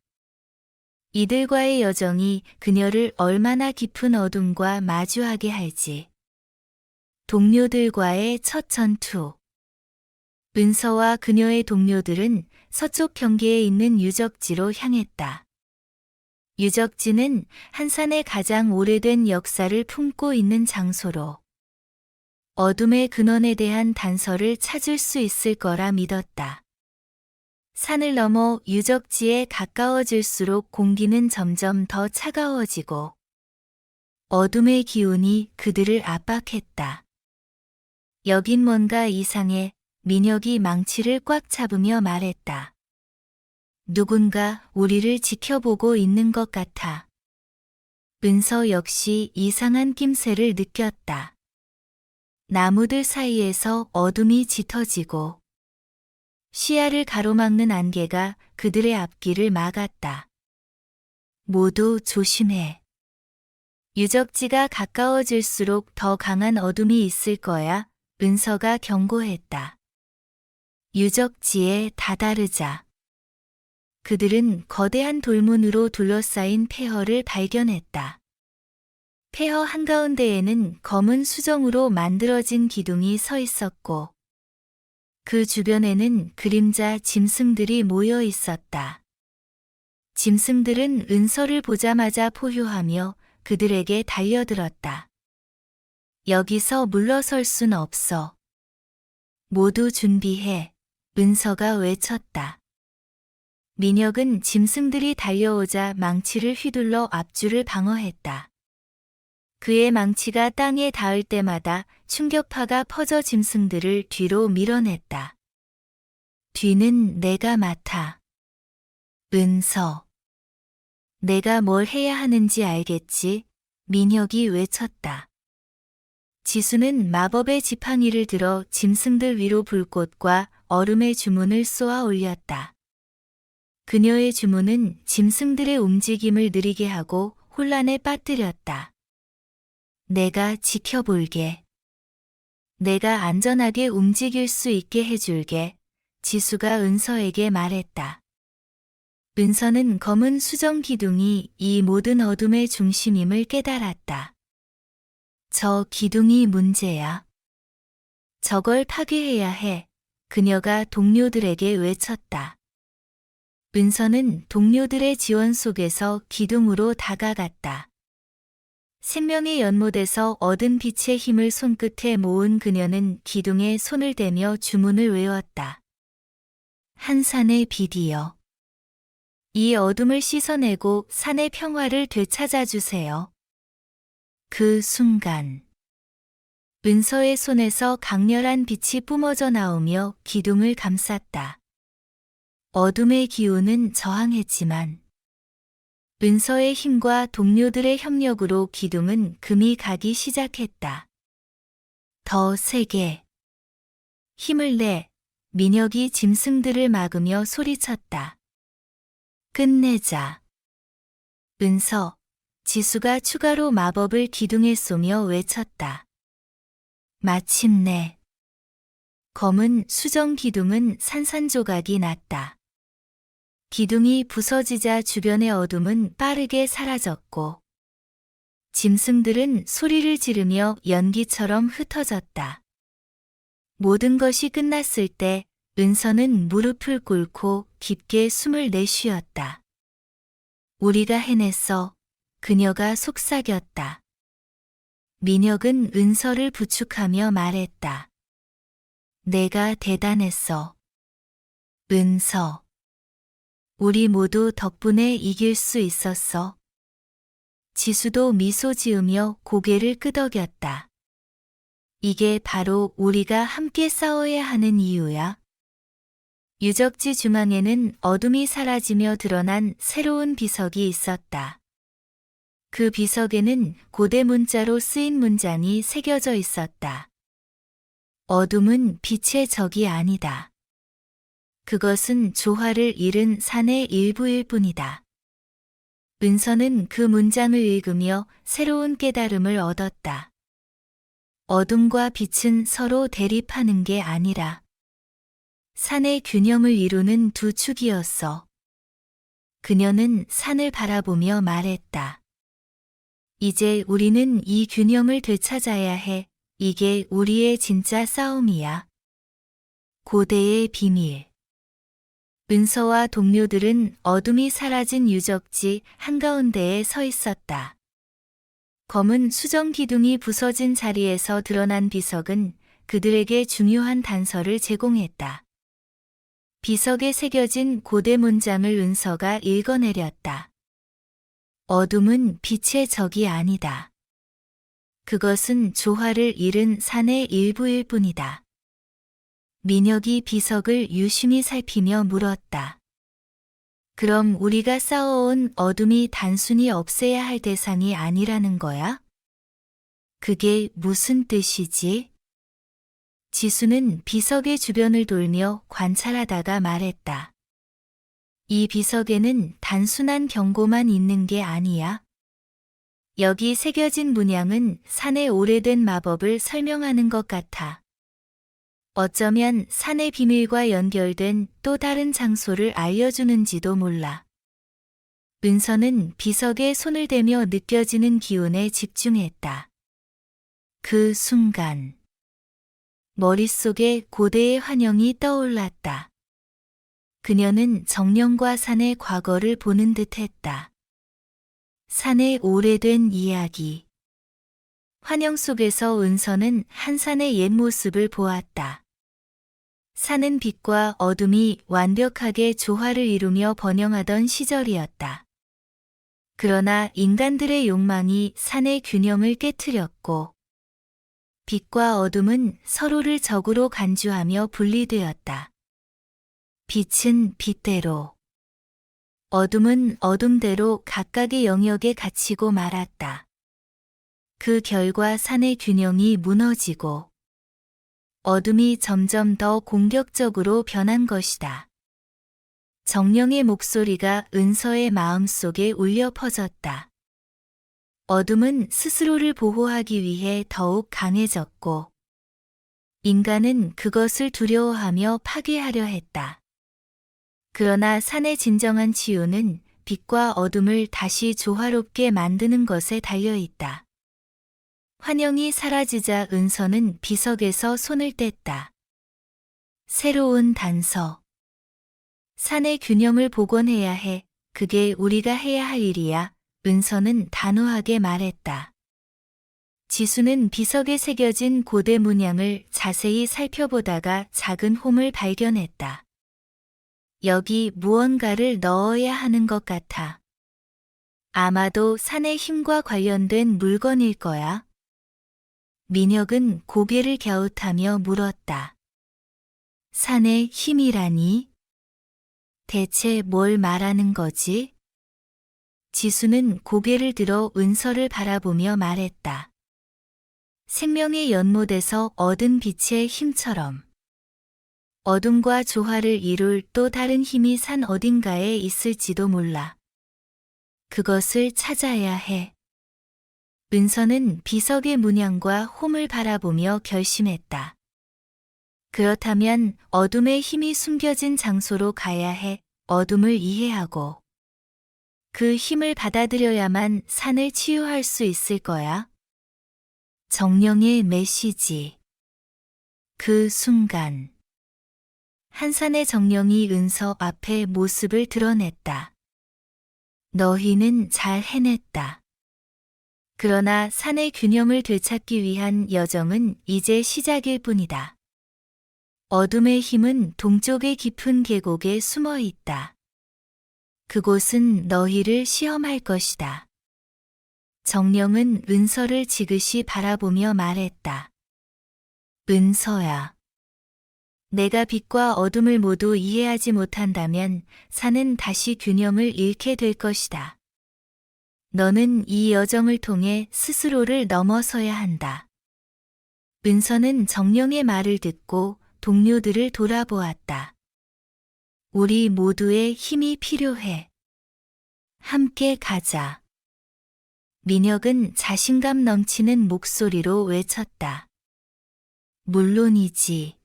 [SPEAKER 1] 이들과의 여정이 그녀를 얼마나 깊은 어둠과 마주하게 할지. 동료들과의 첫 전투. 은서와 그녀의 동료들은 서쪽 경계에 있는 유적지로 향했다. 유적지는 한산의 가장 오래된 역사를 품고 있는 장소로 어둠의 근원에 대한 단서를 찾을 수 있을 거라 믿었다. 산을 넘어 유적지에 가까워질수록 공기는 점점 더 차가워지고 어둠의 기운이 그들을 압박했다. 여긴 뭔가 이상해. 민혁이 망치를 꽉 잡으며 말했다. 누군가 우리를 지켜보고 있는 것 같아. 은서 역시 이상한 낌새를 느꼈다. 나무들 사이에서 어둠이 짙어지고 시야를 가로막는 안개가 그들의 앞길을 막았다. 모두 조심해. 유적지가 가까워질수록 더 강한 어둠이 있을 거야. 은서가 경고했다. 유적지에 다다르자. 그들은 거대한 돌문으로 둘러싸인 폐허를 발견했다. 폐허 한가운데에는 검은 수정으로 만들어진 기둥이 서 있었고 그 주변에는 그림자 짐승들이 모여 있었다. 짐승들은 은서를 보자마자 포효하며 그들에게 달려들었다. 여기서 물러설 순 없어. 모두 준비해. 은서가 외쳤다. 민혁은 짐승들이 달려오자 망치를 휘둘러 앞줄을 방어했다. 그의 망치가 땅에 닿을 때마다 충격파가 퍼져 짐승들을 뒤로 밀어냈다. 뒤는 내가 맡아. 은서. 내가 뭘 해야 하는지 알겠지? 민혁이 외쳤다. 지수는 마법의 지팡이를 들어 짐승들 위로 불꽃과 얼음의 주문을 쏘아 올렸다. 그녀의 주문은 짐승들의 움직임을 느리게 하고 혼란에 빠뜨렸다. 내가 지켜볼게. 내가 안전하게 움직일 수 있게 해줄게. 지수가 은서에게 말했다. 은서는 검은 수정 기둥이 이 모든 어둠의 중심임을 깨달았다. 저 기둥이 문제야. 저걸 파괴해야 해. 그녀가 동료들에게 외쳤다. 은서는 동료들의 지원 속에서 기둥으로 다가갔다. 생명의 연못에서 얻은 빛의 힘을 손끝에 모은 그녀는 기둥에 손을 대며 주문을 외웠다. 한산의 빛이여. 이 어둠을 씻어내고 산의 평화를 되찾아 주세요. 그 순간 은서의 손에서 강렬한 빛이 뿜어져 나오며 기둥을 감쌌다. 어둠의 기운은 저항했지만 은서의 힘과 동료들의 협력으로 기둥은 금이 가기 시작했다. 더 세게. 힘을 내. 민혁이 짐승들을 막으며 소리쳤다. 끝내자. 은서. 지수가 추가로 마법을 기둥에 쏘며 외쳤다. 마침내 검은 수정 기둥은 산산조각이 났다. 기둥이 부서지자 주변의 어둠은 빠르게 사라졌고 짐승들은 소리를 지르며 연기처럼 흩어졌다. 모든 것이 끝났을 때 은서는 무릎을 꿇고 깊게 숨을 내쉬었다. 우리가 해냈어. 그녀가 속삭였다. 민혁은 은서를 부축하며 말했다. 내가 대단했어. 은서. 우리 모두 덕분에 이길 수 있었어. 지수도 미소 지으며 고개를 끄덕였다. 이게 바로 우리가 함께 싸워야 하는 이유야. 유적지 중앙에는 어둠이 사라지며 드러난 새로운 비석이 있었다. 그 비석에는 고대 문자로 쓰인 문장이 새겨져 있었다. 어둠은 빛의 적이 아니다. 그것은 조화를 잃은 산의 일부일 뿐이다. 은서는 그 문장을 읽으며 새로운 깨달음을 얻었다. 어둠과 빛은 서로 대립하는 게 아니라 산의 균형을 이루는 두 축이었어. 그녀는 산을 바라보며 말했다. 이제 우리는 이 균형을 되찾아야 해. 이게 우리의 진짜 싸움이야. 고대의 비밀. 은서와 동료들은 어둠이 사라진 유적지 한가운데에 서 있었다. 검은 수정 기둥이 부서진 자리에서 드러난 비석은 그들에게 중요한 단서를 제공했다. 비석에 새겨진 고대 문장을 은서가 읽어내렸다. 어둠은 빛의 적이 아니다. 그것은 조화를 잃은 산의 일부일 뿐이다. 민혁이 비석을 유심히 살피며 물었다. 그럼 우리가 쌓아온 어둠이 단순히 없애야 할 대상이 아니라는 거야? 그게 무슨 뜻이지? 지수는 비석의 주변을 돌며 관찰하다가 말했다. 이 비석에는 단순한 경고만 있는 게 아니야. 여기 새겨진 문양은 산의 오래된 마법을 설명하는 것 같아. 어쩌면 산의 비밀과 연결된 또 다른 장소를 알려주는지도 몰라. 은서는 비석에 손을 대며 느껴지는 기운에 집중했다. 그 순간 머릿속에 고대의 환영이 떠올랐다. 그녀는 정령과 산의 과거를 보는 듯했다. 산의 오래된 이야기. 환영 속에서 은서는 한 산의 옛 모습을 보았다. 산은 빛과 어둠이 완벽하게 조화를 이루며 번영하던 시절이었다. 그러나 인간들의 욕망이 산의 균형을 깨트렸고, 빛과 어둠은 서로를 적으로 간주하며 분리되었다. 빛은 빛대로, 어둠은 어둠대로 각각의 영역에 갇히고 말았다. 그 결과 산의 균형이 무너지고 어둠이 점점 더 공격적으로 변한 것이다. 정령의 목소리가 은서의 마음속에 울려 퍼졌다. 어둠은 스스로를 보호하기 위해 더욱 강해졌고 인간은 그것을 두려워하며 파괴하려 했다. 그러나 산의 진정한 치유는 빛과 어둠을 다시 조화롭게 만드는 것에 달려있다. 환영이 사라지자 은서는 비석에서 손을 뗐다. 새로운 단서. 산의 균형을 복원해야 해. 그게 우리가 해야 할 일이야. 은서는 단호하게 말했다. 지수는 비석에 새겨진 고대 문양을 자세히 살펴보다가 작은 홈을 발견했다. 여기 무언가를 넣어야 하는 것 같아. 아마도 산의 힘과 관련된 물건일 거야. 민혁은 고개를 갸웃하며 물었다. 산의 힘이라니? 대체 뭘 말하는 거지? 지수는 고개를 들어 은서를 바라보며 말했다. 생명의 연못에서 얻은 빛의 힘처럼. 어둠과 조화를 이룰 또 다른 힘이 산 어딘가에 있을지도 몰라. 그것을 찾아야 해. 은서는 비석의 문양과 홈을 바라보며 결심했다. 그렇다면 어둠의 힘이 숨겨진 장소로 가야 해. 어둠을 이해하고 그 힘을 받아들여야만 산을 치유할 수 있을 거야. 정령의 메시지. 그 순간 한 산의 정령이 은서 앞에 모습을 드러냈다. 너희는 잘 해냈다. 그러나 산의 균형을 되찾기 위한 여정은 이제 시작일 뿐이다. 어둠의 힘은 동쪽의 깊은 계곡에 숨어 있다. 그곳은 너희를 시험할 것이다. 정령은 은서를 지그시 바라보며 말했다. 은서야. 내가 빛과 어둠을 모두 이해하지 못한다면 산은 다시 균형을 잃게 될 것이다. 너는 이 여정을 통해 스스로를 넘어서야 한다. 은서는 정령의 말을 듣고 동료들을 돌아보았다. 우리 모두의 힘이 필요해. 함께 가자. 민혁은 자신감 넘치는 목소리로 외쳤다. 물론이지.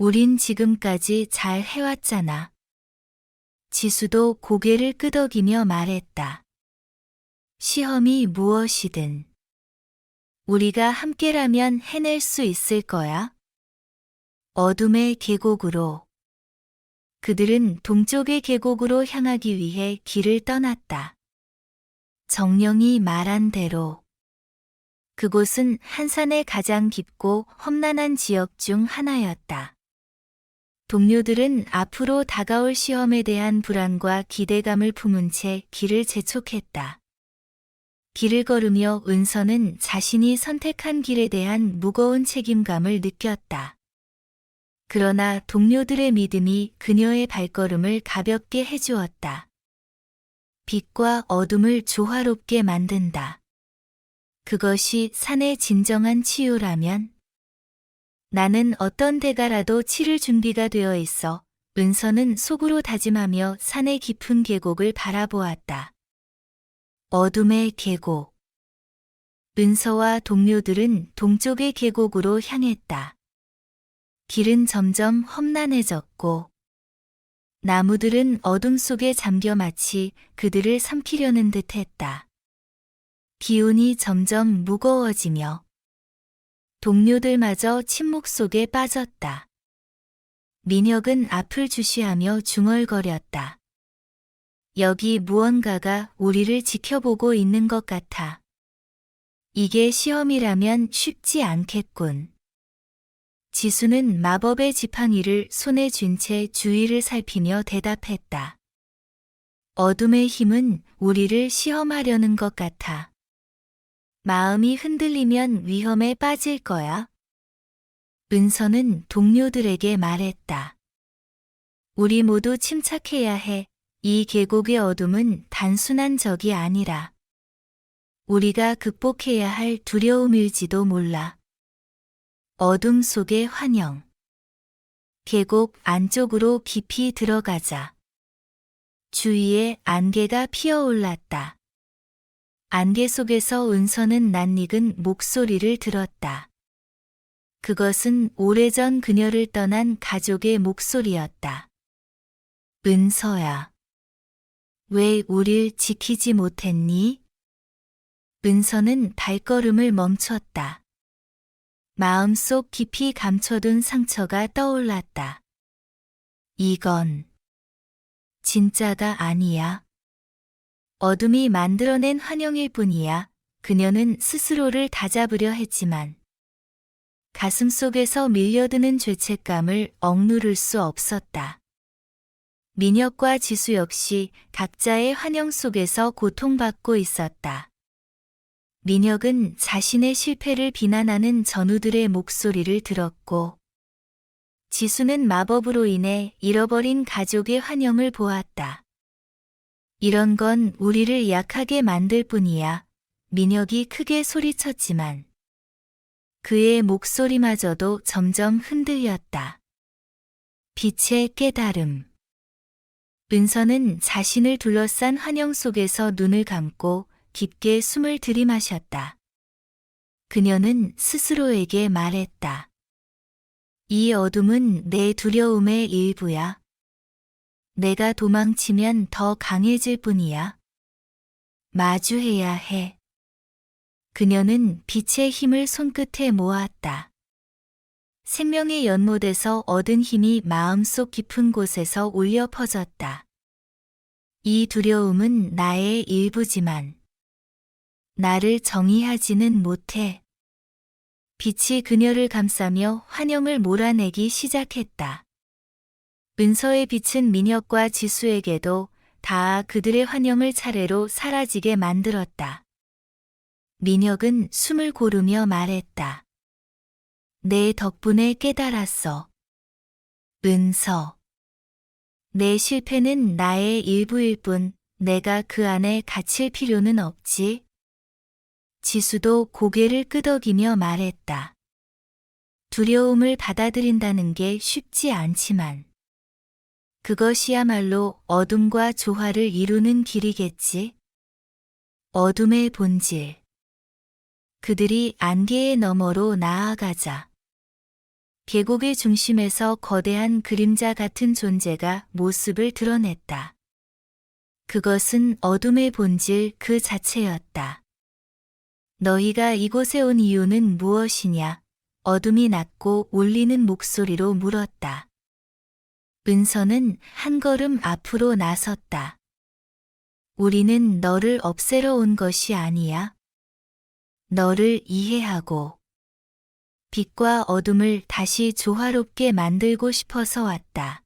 [SPEAKER 1] 우린 지금까지 잘 해왔잖아. 지수도 고개를 끄덕이며 말했다. 시험이 무엇이든 우리가 함께라면 해낼 수 있을 거야. 어둠의 계곡으로. 그들은 동쪽의 계곡으로 향하기 위해 길을 떠났다. 정령이 말한 대로 그곳은 한산의 가장 깊고 험난한 지역 중 하나였다. 동료들은 앞으로 다가올 시험에 대한 불안과 기대감을 품은 채 길을 재촉했다. 길을 걸으며 은서는 자신이 선택한 길에 대한 무거운 책임감을 느꼈다. 그러나 동료들의 믿음이 그녀의 발걸음을 가볍게 해주었다. 빛과 어둠을 조화롭게 만든다. 그것이 산의 진정한 치유라면 나는 어떤 대가라도 치를 준비가 되어 있어. 은서는 속으로 다짐하며 산의 깊은 계곡을 바라보았다. 어둠의 계곡. 은서와 동료들은 동쪽의 계곡으로 향했다. 길은 점점 험난해졌고 나무들은 어둠 속에 잠겨 마치 그들을 삼키려는 듯 했다. 기운이 점점 무거워지며 동료들마저 침묵 속에 빠졌다. 민혁은 앞을 주시하며 중얼거렸다. 여기 무언가가 우리를 지켜보고 있는 것 같아. 이게 시험이라면 쉽지 않겠군. 지수는 마법의 지팡이를 손에 쥔 채 주위를 살피며 대답했다. 어둠의 힘은 우리를 시험하려는 것 같아. 마음이 흔들리면 위험에 빠질 거야. 은서는 동료들에게 말했다. 우리 모두 침착해야 해. 이 계곡의 어둠은 단순한 적이 아니라 우리가 극복해야 할 두려움일지도 몰라. 어둠 속의 환영. 계곡 안쪽으로 깊이 들어가자. 주위에 안개가 피어올랐다. 안개 속에서 은서는 낯익은 목소리를 들었다. 그것은 오래전 그녀를 떠난 가족의 목소리였다. 은서야. 왜 우릴 지키지 못했니? 은서는 발걸음을 멈췄다. 마음속 깊이 감춰둔 상처가 떠올랐다. 이건 진짜가 아니야. 어둠이 만들어낸 환영일 뿐이야. 그녀는 스스로를 다잡으려 했지만 가슴속에서 밀려드는 죄책감을 억누를 수 없었다. 민혁과 지수 역시 각자의 환영 속에서 고통받고 있었다. 민혁은 자신의 실패를 비난하는 전우들의 목소리를 들었고, 지수는 마법으로 인해 잃어버린 가족의 환영을 보았다. 이런 건 우리를 약하게 만들 뿐이야. 민혁이 크게 소리쳤지만 그의 목소리마저도 점점 흔들렸다. 빛의 깨달음. 은서는 자신을 둘러싼 환영 속에서 눈을 감고 깊게 숨을 들이마셨다. 그녀는 스스로에게 말했다. 이 어둠은 내 두려움의 일부야. 내가 도망치면 더 강해질 뿐이야. 마주해야 해. 그녀는 빛의 힘을 손끝에 모았다. 생명의 연못에서 얻은 힘이 마음속 깊은 곳에서 울려 퍼졌다. 이 두려움은 나의 일부지만 나를 정의하지는 못해. 빛이 그녀를 감싸며 환영을 몰아내기 시작했다. 은서의 빛은 민혁과 지수에게도 닿아 그들의 환영을 차례로 사라지게 만들었다. 민혁은 숨을 고르며 말했다. 내 덕분에 깨달았어. 은서. 내 실패는 나의 일부일 뿐 내가 그 안에 갇힐 필요는 없지. 지수도 고개를 끄덕이며 말했다. 두려움을 받아들인다는 게 쉽지 않지만 그것이야말로 어둠과 조화를 이루는 길이겠지. 어둠의 본질. 그들이 안개의 너머로 나아가자. 계곡의 중심에서 거대한 그림자 같은 존재가 모습을 드러냈다. 그것은 어둠의 본질 그 자체였다. 너희가 이곳에 온 이유는 무엇이냐? 어둠이 낮고 울리는 목소리로 물었다. 은서는 한 걸음 앞으로 나섰다. 우리는 너를 없애러 온 것이 아니야. 너를 이해하고 빛과 어둠을 다시 조화롭게 만들고 싶어서 왔다.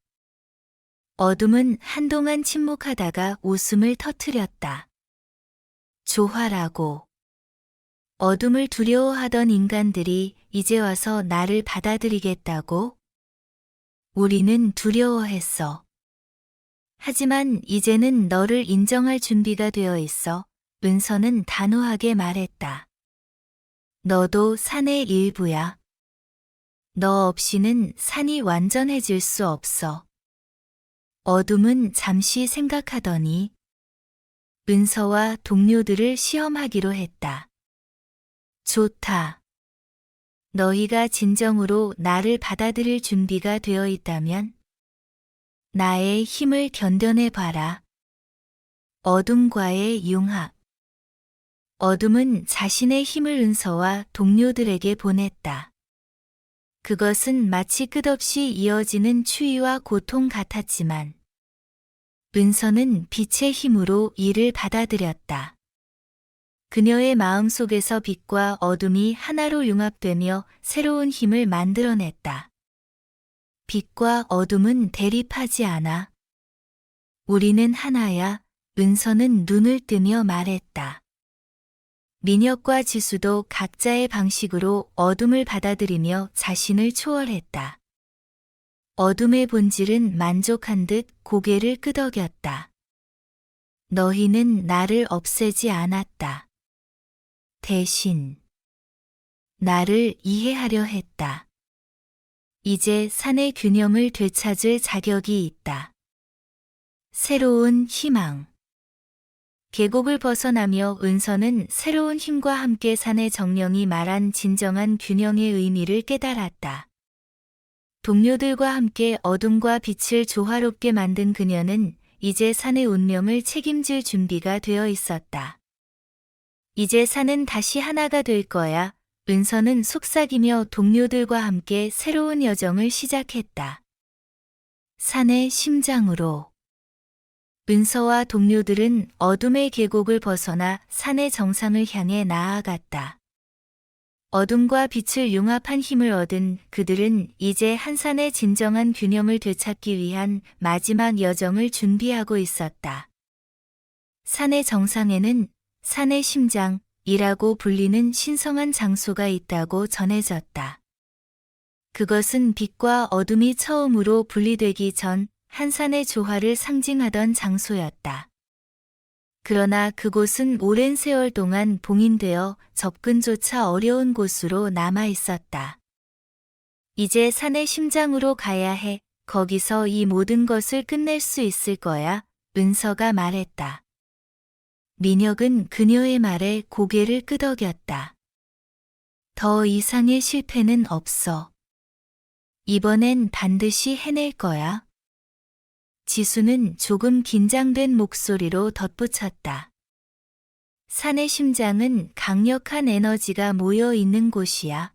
[SPEAKER 1] 어둠은 한동안 침묵하다가 웃음을 터뜨렸다. 조화라고. 어둠을 두려워하던 인간들이 이제 와서 나를 받아들이겠다고? 우리는 두려워했어. 하지만 이제는 너를 인정할 준비가 되어 있어. 은서는 단호하게 말했다. 너도 산의 일부야. 너 없이는 산이 완전해질 수 없어. 어둠은 잠시 생각하더니 은서와 동료들을 시험하기로 했다. 좋다. 너희가 진정으로 나를 받아들일 준비가 되어 있다면 나의 힘을 견뎌내 봐라. 어둠과의 융합. 어둠은 자신의 힘을 은서와 동료들에게 보냈다. 그것은 마치 끝없이 이어지는 추위와 고통 같았지만 은서는 빛의 힘으로 이를 받아들였다. 그녀의 마음속에서 빛과 어둠이 하나로 융합되며 새로운 힘을 만들어냈다. 빛과 어둠은 대립하지 않아. 우리는 하나야. 은서는 눈을 뜨며 말했다. 민혁과 지수도 각자의 방식으로 어둠을 받아들이며 자신을 초월했다. 어둠의 본질은 만족한 듯 고개를 끄덕였다. 너희는 나를 없애지 않았다. 대신 나를 이해하려 했다. 이제 산의 균형을 되찾을 자격이 있다. 새로운 희망. 계곡을 벗어나며 은서는 새로운 힘과 함께 산의 정령이 말한 진정한 균형의 의미를 깨달았다. 동료들과 함께 어둠과 빛을 조화롭게 만든 그녀는 이제 산의 운명을 책임질 준비가 되어 있었다. 이제 산은 다시 하나가 될 거야. 은서는 속삭이며 동료들과 함께 새로운 여정을 시작했다. 산의 심장으로. 은서와 동료들은 어둠의 계곡을 벗어나 산의 정상을 향해 나아갔다. 어둠과 빛을 융합한 힘을 얻은 그들은 이제 한 산의 진정한 균형을 되찾기 위한 마지막 여정을 준비하고 있었다. 산의 정상에는 산의 심장이라고 불리는 신성한 장소가 있다고 전해졌다. 그것은 빛과 어둠이 처음으로 분리되기 전 한 산의 조화를 상징하던 장소였다. 그러나 그곳은 오랜 세월 동안 봉인되어 접근조차 어려운 곳으로 남아 있었다. 이제 산의 심장으로 가야 해. 거기서 이 모든 것을 끝낼 수 있을 거야. 은서가 말했다. 민혁은 그녀의 말에 고개를 끄덕였다. 더 이상의 실패는 없어. 이번엔 반드시 해낼 거야. 지수는 조금 긴장된 목소리로 덧붙였다. 산의 심장은 강력한 에너지가 모여 있는 곳이야.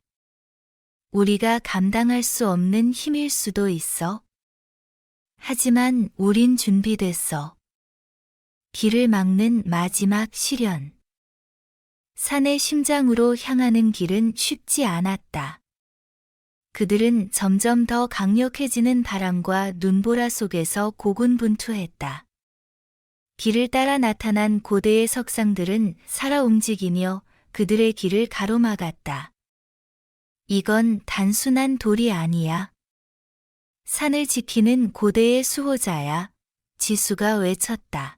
[SPEAKER 1] 우리가 감당할 수 없는 힘일 수도 있어. 하지만 우린 준비됐어. 길을 막는 마지막 시련. 산의 심장으로 향하는 길은 쉽지 않았다. 그들은 점점 더 강력해지는 바람과 눈보라 속에서 고군분투했다. 길을 따라 나타난 고대의 석상들은 살아 움직이며 그들의 길을 가로막았다. 이건 단순한 돌이 아니야. 산을 지키는 고대의 수호자야. 지수가 외쳤다.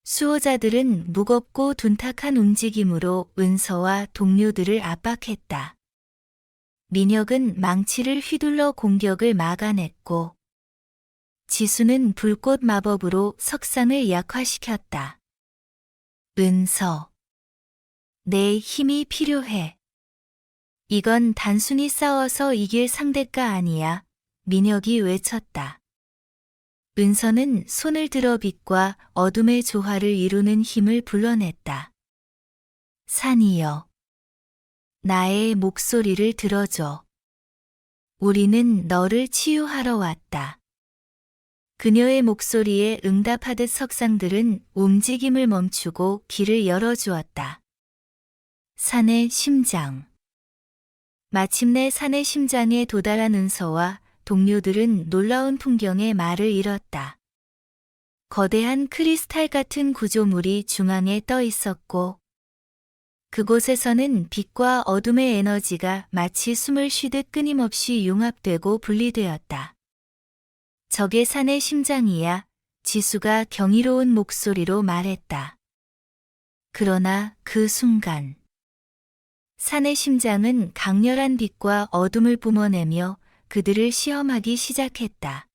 [SPEAKER 1] 수호자들은 무겁고 둔탁한 움직임으로 은서와 동료들을 압박했다. 민혁은 망치를 휘둘러 공격을 막아냈고 지수는 불꽃 마법으로 석상을 약화시켰다. 은서. 내 힘이 필요해. 이건 단순히 싸워서 이길 상대가 아니야. 민혁이 외쳤다. 은서는 손을 들어 빛과 어둠의 조화를 이루는 힘을 불러냈다. 산이여, 나의 목소리를 들어줘. 우리는 너를 치유하러 왔다. 그녀의 목소리에 응답하듯 석상들은 움직임을 멈추고 길을 열어주었다. 산의 심장. 마침내 산의 심장에 도달한 은서와 동료들은 놀라운 풍경에 말을 잃었다. 거대한 크리스탈 같은 구조물이 중앙에 떠 있었고, 그곳에서는 빛과 어둠의 에너지가 마치 숨을 쉬듯 끊임없이 융합되고 분리되었다. 저게 산의 심장이야, 지수가 경이로운 목소리로 말했다. 그러나 그 순간, 산의 심장은 강렬한 빛과 어둠을 뿜어내며 그들을 시험하기 시작했다.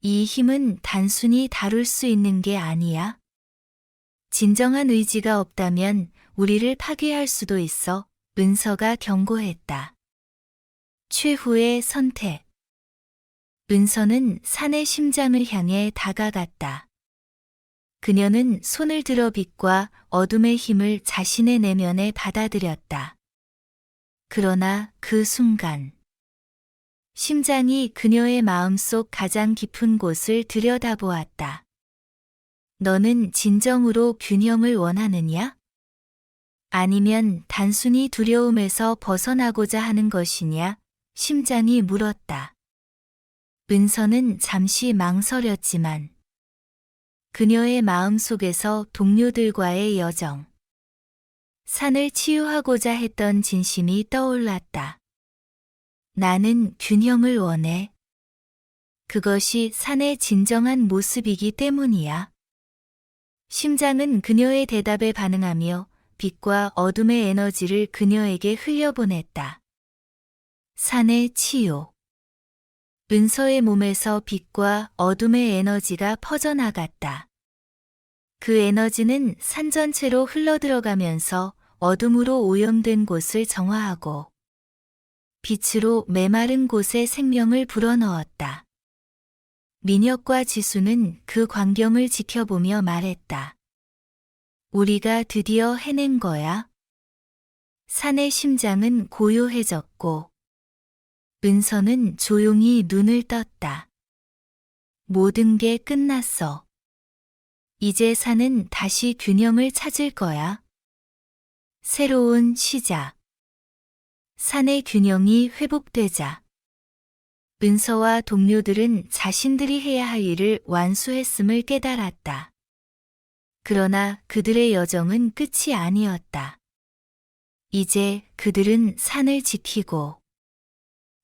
[SPEAKER 1] 이 힘은 단순히 다룰 수 있는 게 아니야. 진정한 의지가 없다면 우리를 파괴할 수도 있어. 은서가 경고했다. 최후의 선택. 은서는 산의 심장을 향해 다가갔다. 그녀는 손을 들어 빛과 어둠의 힘을 자신의 내면에 받아들였다. 그러나 그 순간, 심장이 그녀의 마음속 가장 깊은 곳을 들여다보았다. 너는 진정으로 균형을 원하느냐? 아니면 단순히 두려움에서 벗어나고자 하는 것이냐? 심장이 물었다. 은서는 잠시 망설였지만 그녀의 마음속에서 동료들과의 여정, 산을 치유하고자 했던 진심이 떠올랐다. 나는 균형을 원해. 그것이 산의 진정한 모습이기 때문이야. 심장은 그녀의 대답에 반응하며 빛과 어둠의 에너지를 그녀에게 흘려보냈다. 산의 치유. 은서의 몸에서 빛과 어둠의 에너지가 퍼져나갔다. 그 에너지는 산 전체로 흘러들어가면서 어둠으로 오염된 곳을 정화하고 빛으로 메마른 곳에 생명을 불어넣었다. 민혁과 지수는 그 광경을 지켜보며 말했다. 우리가 드디어 해낸 거야. 산의 심장은 고요해졌고 은서는 조용히 눈을 떴다. 모든 게 끝났어. 이제 산은 다시 균형을 찾을 거야. 새로운 시작. 산의 균형이 회복되자 은서와 동료들은 자신들이 해야 할 일을 완수했음을 깨달았다. 그러나 그들의 여정은 끝이 아니었다. 이제 그들은 산을 지키고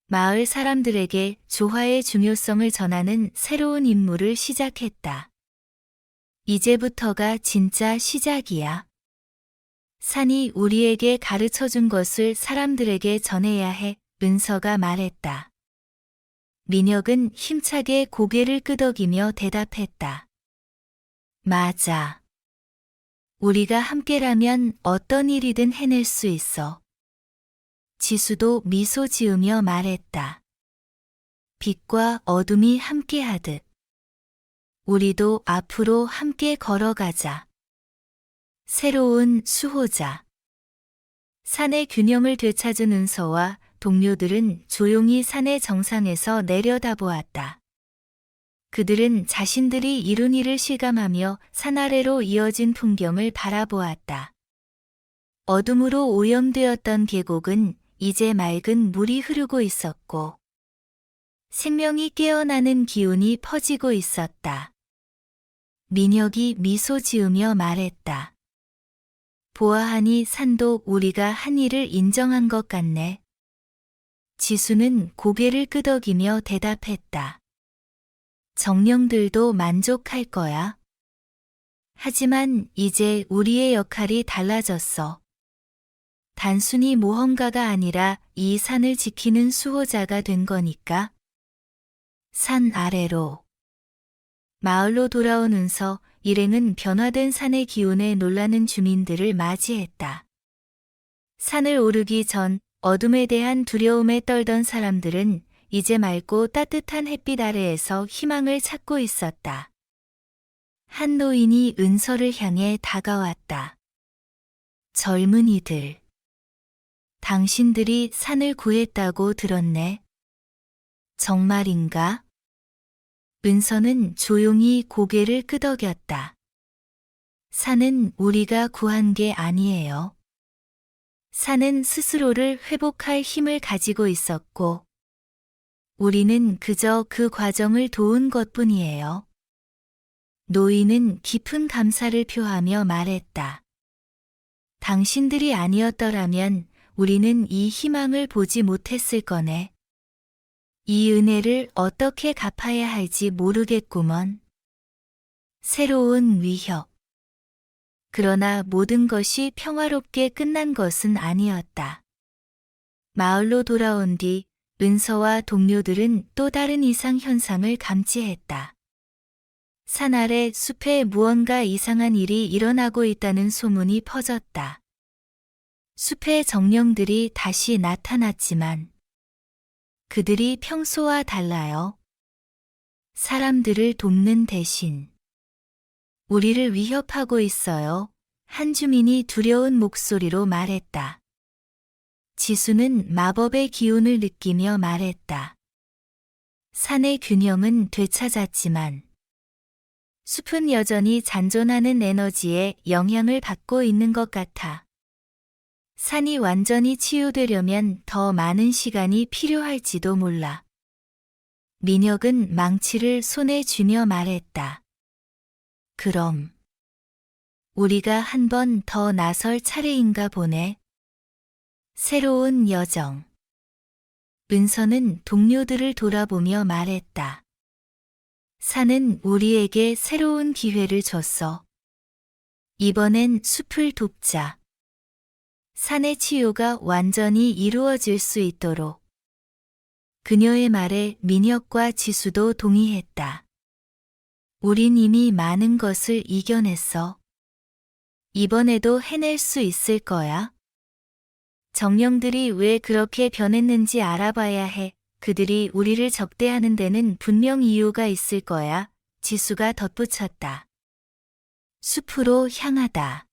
[SPEAKER 1] 마을 사람들에게 조화의 중요성을 전하는 새로운 임무를 시작했다. 이제부터가 진짜 시작이야. 산이 우리에게 가르쳐준 것을 사람들에게 전해야 해. 은서가 말했다. 민혁은 힘차게 고개를 끄덕이며 대답했다. 맞아. 우리가 함께라면 어떤 일이든 해낼 수 있어. 지수도 미소 지으며 말했다. 빛과 어둠이 함께하듯. 우리도 앞으로 함께 걸어가자. 새로운 수호자. 산의 균형을 되찾은 은서와 동료들은 조용히 산의 정상에서 내려다보았다. 그들은 자신들이 이룬 일을 실감하며 산 아래로 이어진 풍경을 바라보았다. 어둠으로 오염되었던 계곡은 이제 맑은 물이 흐르고 있었고 생명이 깨어나는 기운이 퍼지고 있었다. 민혁이 미소 지으며 말했다. 보아하니 산도 우리가 한 일을 인정한 것 같네. 지수는 고개를 끄덕이며 대답했다. 정령들도 만족할 거야. 하지만 이제 우리의 역할이 달라졌어. 단순히 모험가가 아니라 이 산을 지키는 수호자가 된 거니까. 산 아래로. 마을로 돌아온 은서, 일행은 변화된 산의 기운에 놀라는 주민들을 맞이했다. 산을 오르기 전 어둠에 대한 두려움에 떨던 사람들은 이제 맑고 따뜻한 햇빛 아래에서 희망을 찾고 있었다. 한 노인이 은서를 향해 다가왔다. 젊은이들. 당신들이 산을 구했다고 들었네. 정말인가? 은서는 조용히 고개를 끄덕였다. 산은 우리가 구한 게 아니에요. 산은 스스로를 회복할 힘을 가지고 있었고, 우리는 그저 그 과정을 도운 것뿐이에요. 노인은 깊은 감사를 표하며 말했다. 당신들이 아니었더라면 우리는 이 희망을 보지 못했을 거네. 이 은혜를 어떻게 갚아야 할지 모르겠구먼. 새로운 위협. 그러나 모든 것이 평화롭게 끝난 것은 아니었다. 마을로 돌아온 뒤 은서와 동료들은 또 다른 이상 현상을 감지했다. 산 아래 숲에 무언가 이상한 일이 일어나고 있다는 소문이 퍼졌다. 숲의 정령들이 다시 나타났지만 그들이 평소와 달라요. 사람들을 돕는 대신 우리를 위협하고 있어요. 한 주민이 두려운 목소리로 말했다. 지수는 마법의 기운을 느끼며 말했다. 산의 균형은 되찾았지만 숲은 여전히 잔존하는 에너지에 영향을 받고 있는 것 같아. 산이 완전히 치유되려면 더 많은 시간이 필요할지도 몰라. 민혁은 망치를 손에 쥐며 말했다. 그럼 우리가 한 번 더 나설 차례인가 보네. 새로운 여정. 은서는 동료들을 돌아보며 말했다. 산은 우리에게 새로운 기회를 줬어. 이번엔 숲을 돕자. 산의 치유가 완전히 이루어질 수 있도록. 그녀의 말에 민혁과 지수도 동의했다. 우린 이미 많은 것을 이겨냈어. 이번에도 해낼 수 있을 거야. 정령들이 왜 그렇게 변했는지 알아봐야 해. 그들이 우리를 적대하는 데는 분명 이유가 있을 거야. 지수가 덧붙였다. 숲으로 향하다.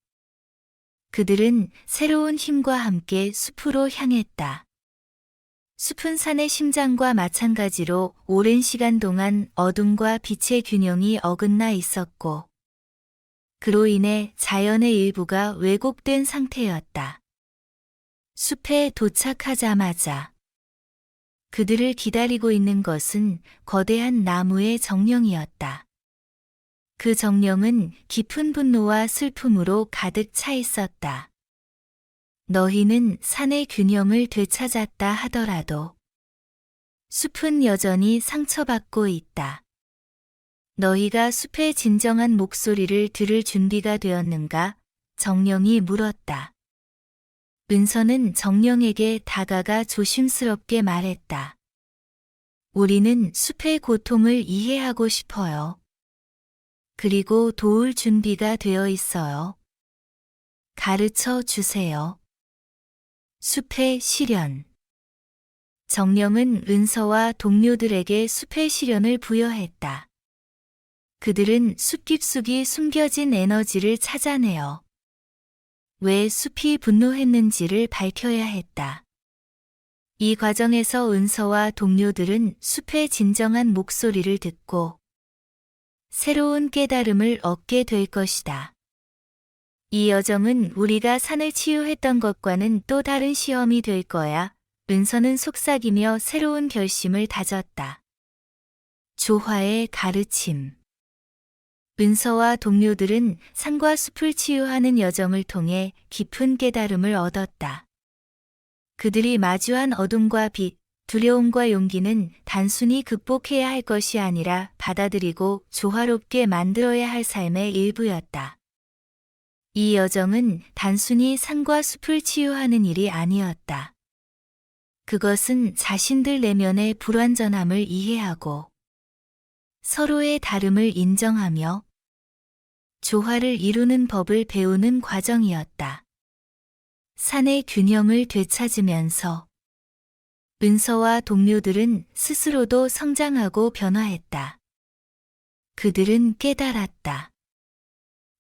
[SPEAKER 1] 그들은 새로운 힘과 함께 숲으로 향했다. 숲은 산의 심장과 마찬가지로 오랜 시간 동안 어둠과 빛의 균형이 어긋나 있었고, 그로 인해 자연의 일부가 왜곡된 상태였다. 숲에 도착하자마자 그들을 기다리고 있는 것은 거대한 나무의 정령이었다. 그 정령은 깊은 분노와 슬픔으로 가득 차 있었다. 너희는 산의 균형을 되찾았다 하더라도 숲은 여전히 상처받고 있다. 너희가 숲의 진정한 목소리를 들을 준비가 되었는가? 정령이 물었다. 은서는 정령에게 다가가 조심스럽게 말했다. 우리는 숲의 고통을 이해하고 싶어요. 그리고 도울 준비가 되어 있어요. 가르쳐 주세요. 숲의 시련. 정령은 은서와 동료들에게 숲의 시련을 부여했다. 그들은 숲 깊숙이 숨겨진 에너지를 찾아내어 왜 숲이 분노했는지를 밝혀야 했다. 이 과정에서 은서와 동료들은 숲의 진정한 목소리를 듣고 새로운 깨달음을 얻게 될 것이다. 이 여정은 우리가 산을 치유했던 것과는 또 다른 시험이 될 거야. 은서는 속삭이며 새로운 결심을 다졌다. 조화의 가르침. 은서와 동료들은 산과 숲을 치유하는 여정을 통해 깊은 깨달음을 얻었다. 그들이 마주한 어둠과 빛, 두려움과 용기는 단순히 극복해야 할 것이 아니라 받아들이고 조화롭게 만들어야 할 삶의 일부였다. 이 여정은 단순히 산과 숲을 치유하는 일이 아니었다. 그것은 자신들 내면의 불완전함을 이해하고 서로의 다름을 인정하며 조화를 이루는 법을 배우는 과정이었다. 산의 균형을 되찾으면서 은서와 동료들은 스스로도 성장하고 변화했다. 그들은 깨달았다.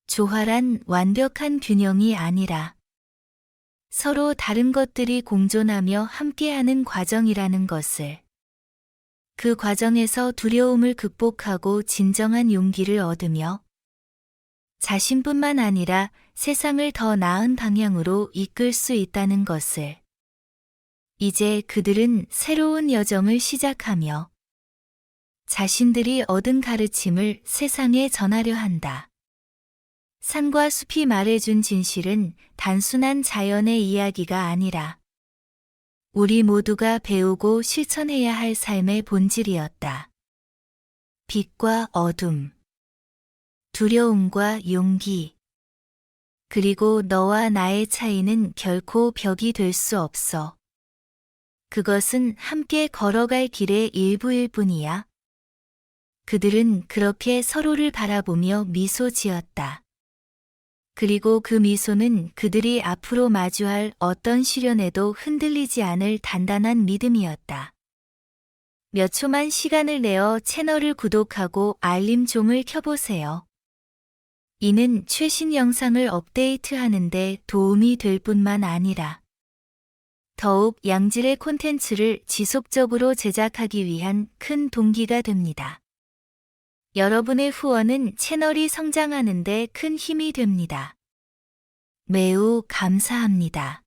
[SPEAKER 1] 조화란 완벽한 균형이 아니라 서로 다른 것들이 공존하며 함께하는 과정이라는 것을. 그 과정에서 두려움을 극복하고 진정한 용기를 얻으며 자신뿐만 아니라 세상을 더 나은 방향으로 이끌 수 있다는 것을. 이제 그들은 새로운 여정을 시작하며 자신들이 얻은 가르침을 세상에 전하려 한다. 산과 숲이 말해준 진실은 단순한 자연의 이야기가 아니라 우리 모두가 배우고 실천해야 할 삶의 본질이었다. 빛과 어둠, 두려움과 용기, 그리고 너와 나의 차이는 결코 벽이 될 수 없어. 그것은 함께 걸어갈 길의 일부일 뿐이야. 그들은 그렇게 서로를 바라보며 미소 지었다. 그리고 그 미소는 그들이 앞으로 마주할 어떤 시련에도 흔들리지 않을 단단한 믿음이었다. 몇 초만 시간을 내어 채널을 구독하고 알림종을 켜보세요. 이는 최신 영상을 업데이트하는 데 도움이 될 뿐만 아니라 더욱 양질의 콘텐츠를 지속적으로 제작하기 위한 큰 동기가 됩니다. 여러분의 후원은 채널이 성장하는 데 큰 힘이 됩니다. 매우 감사합니다.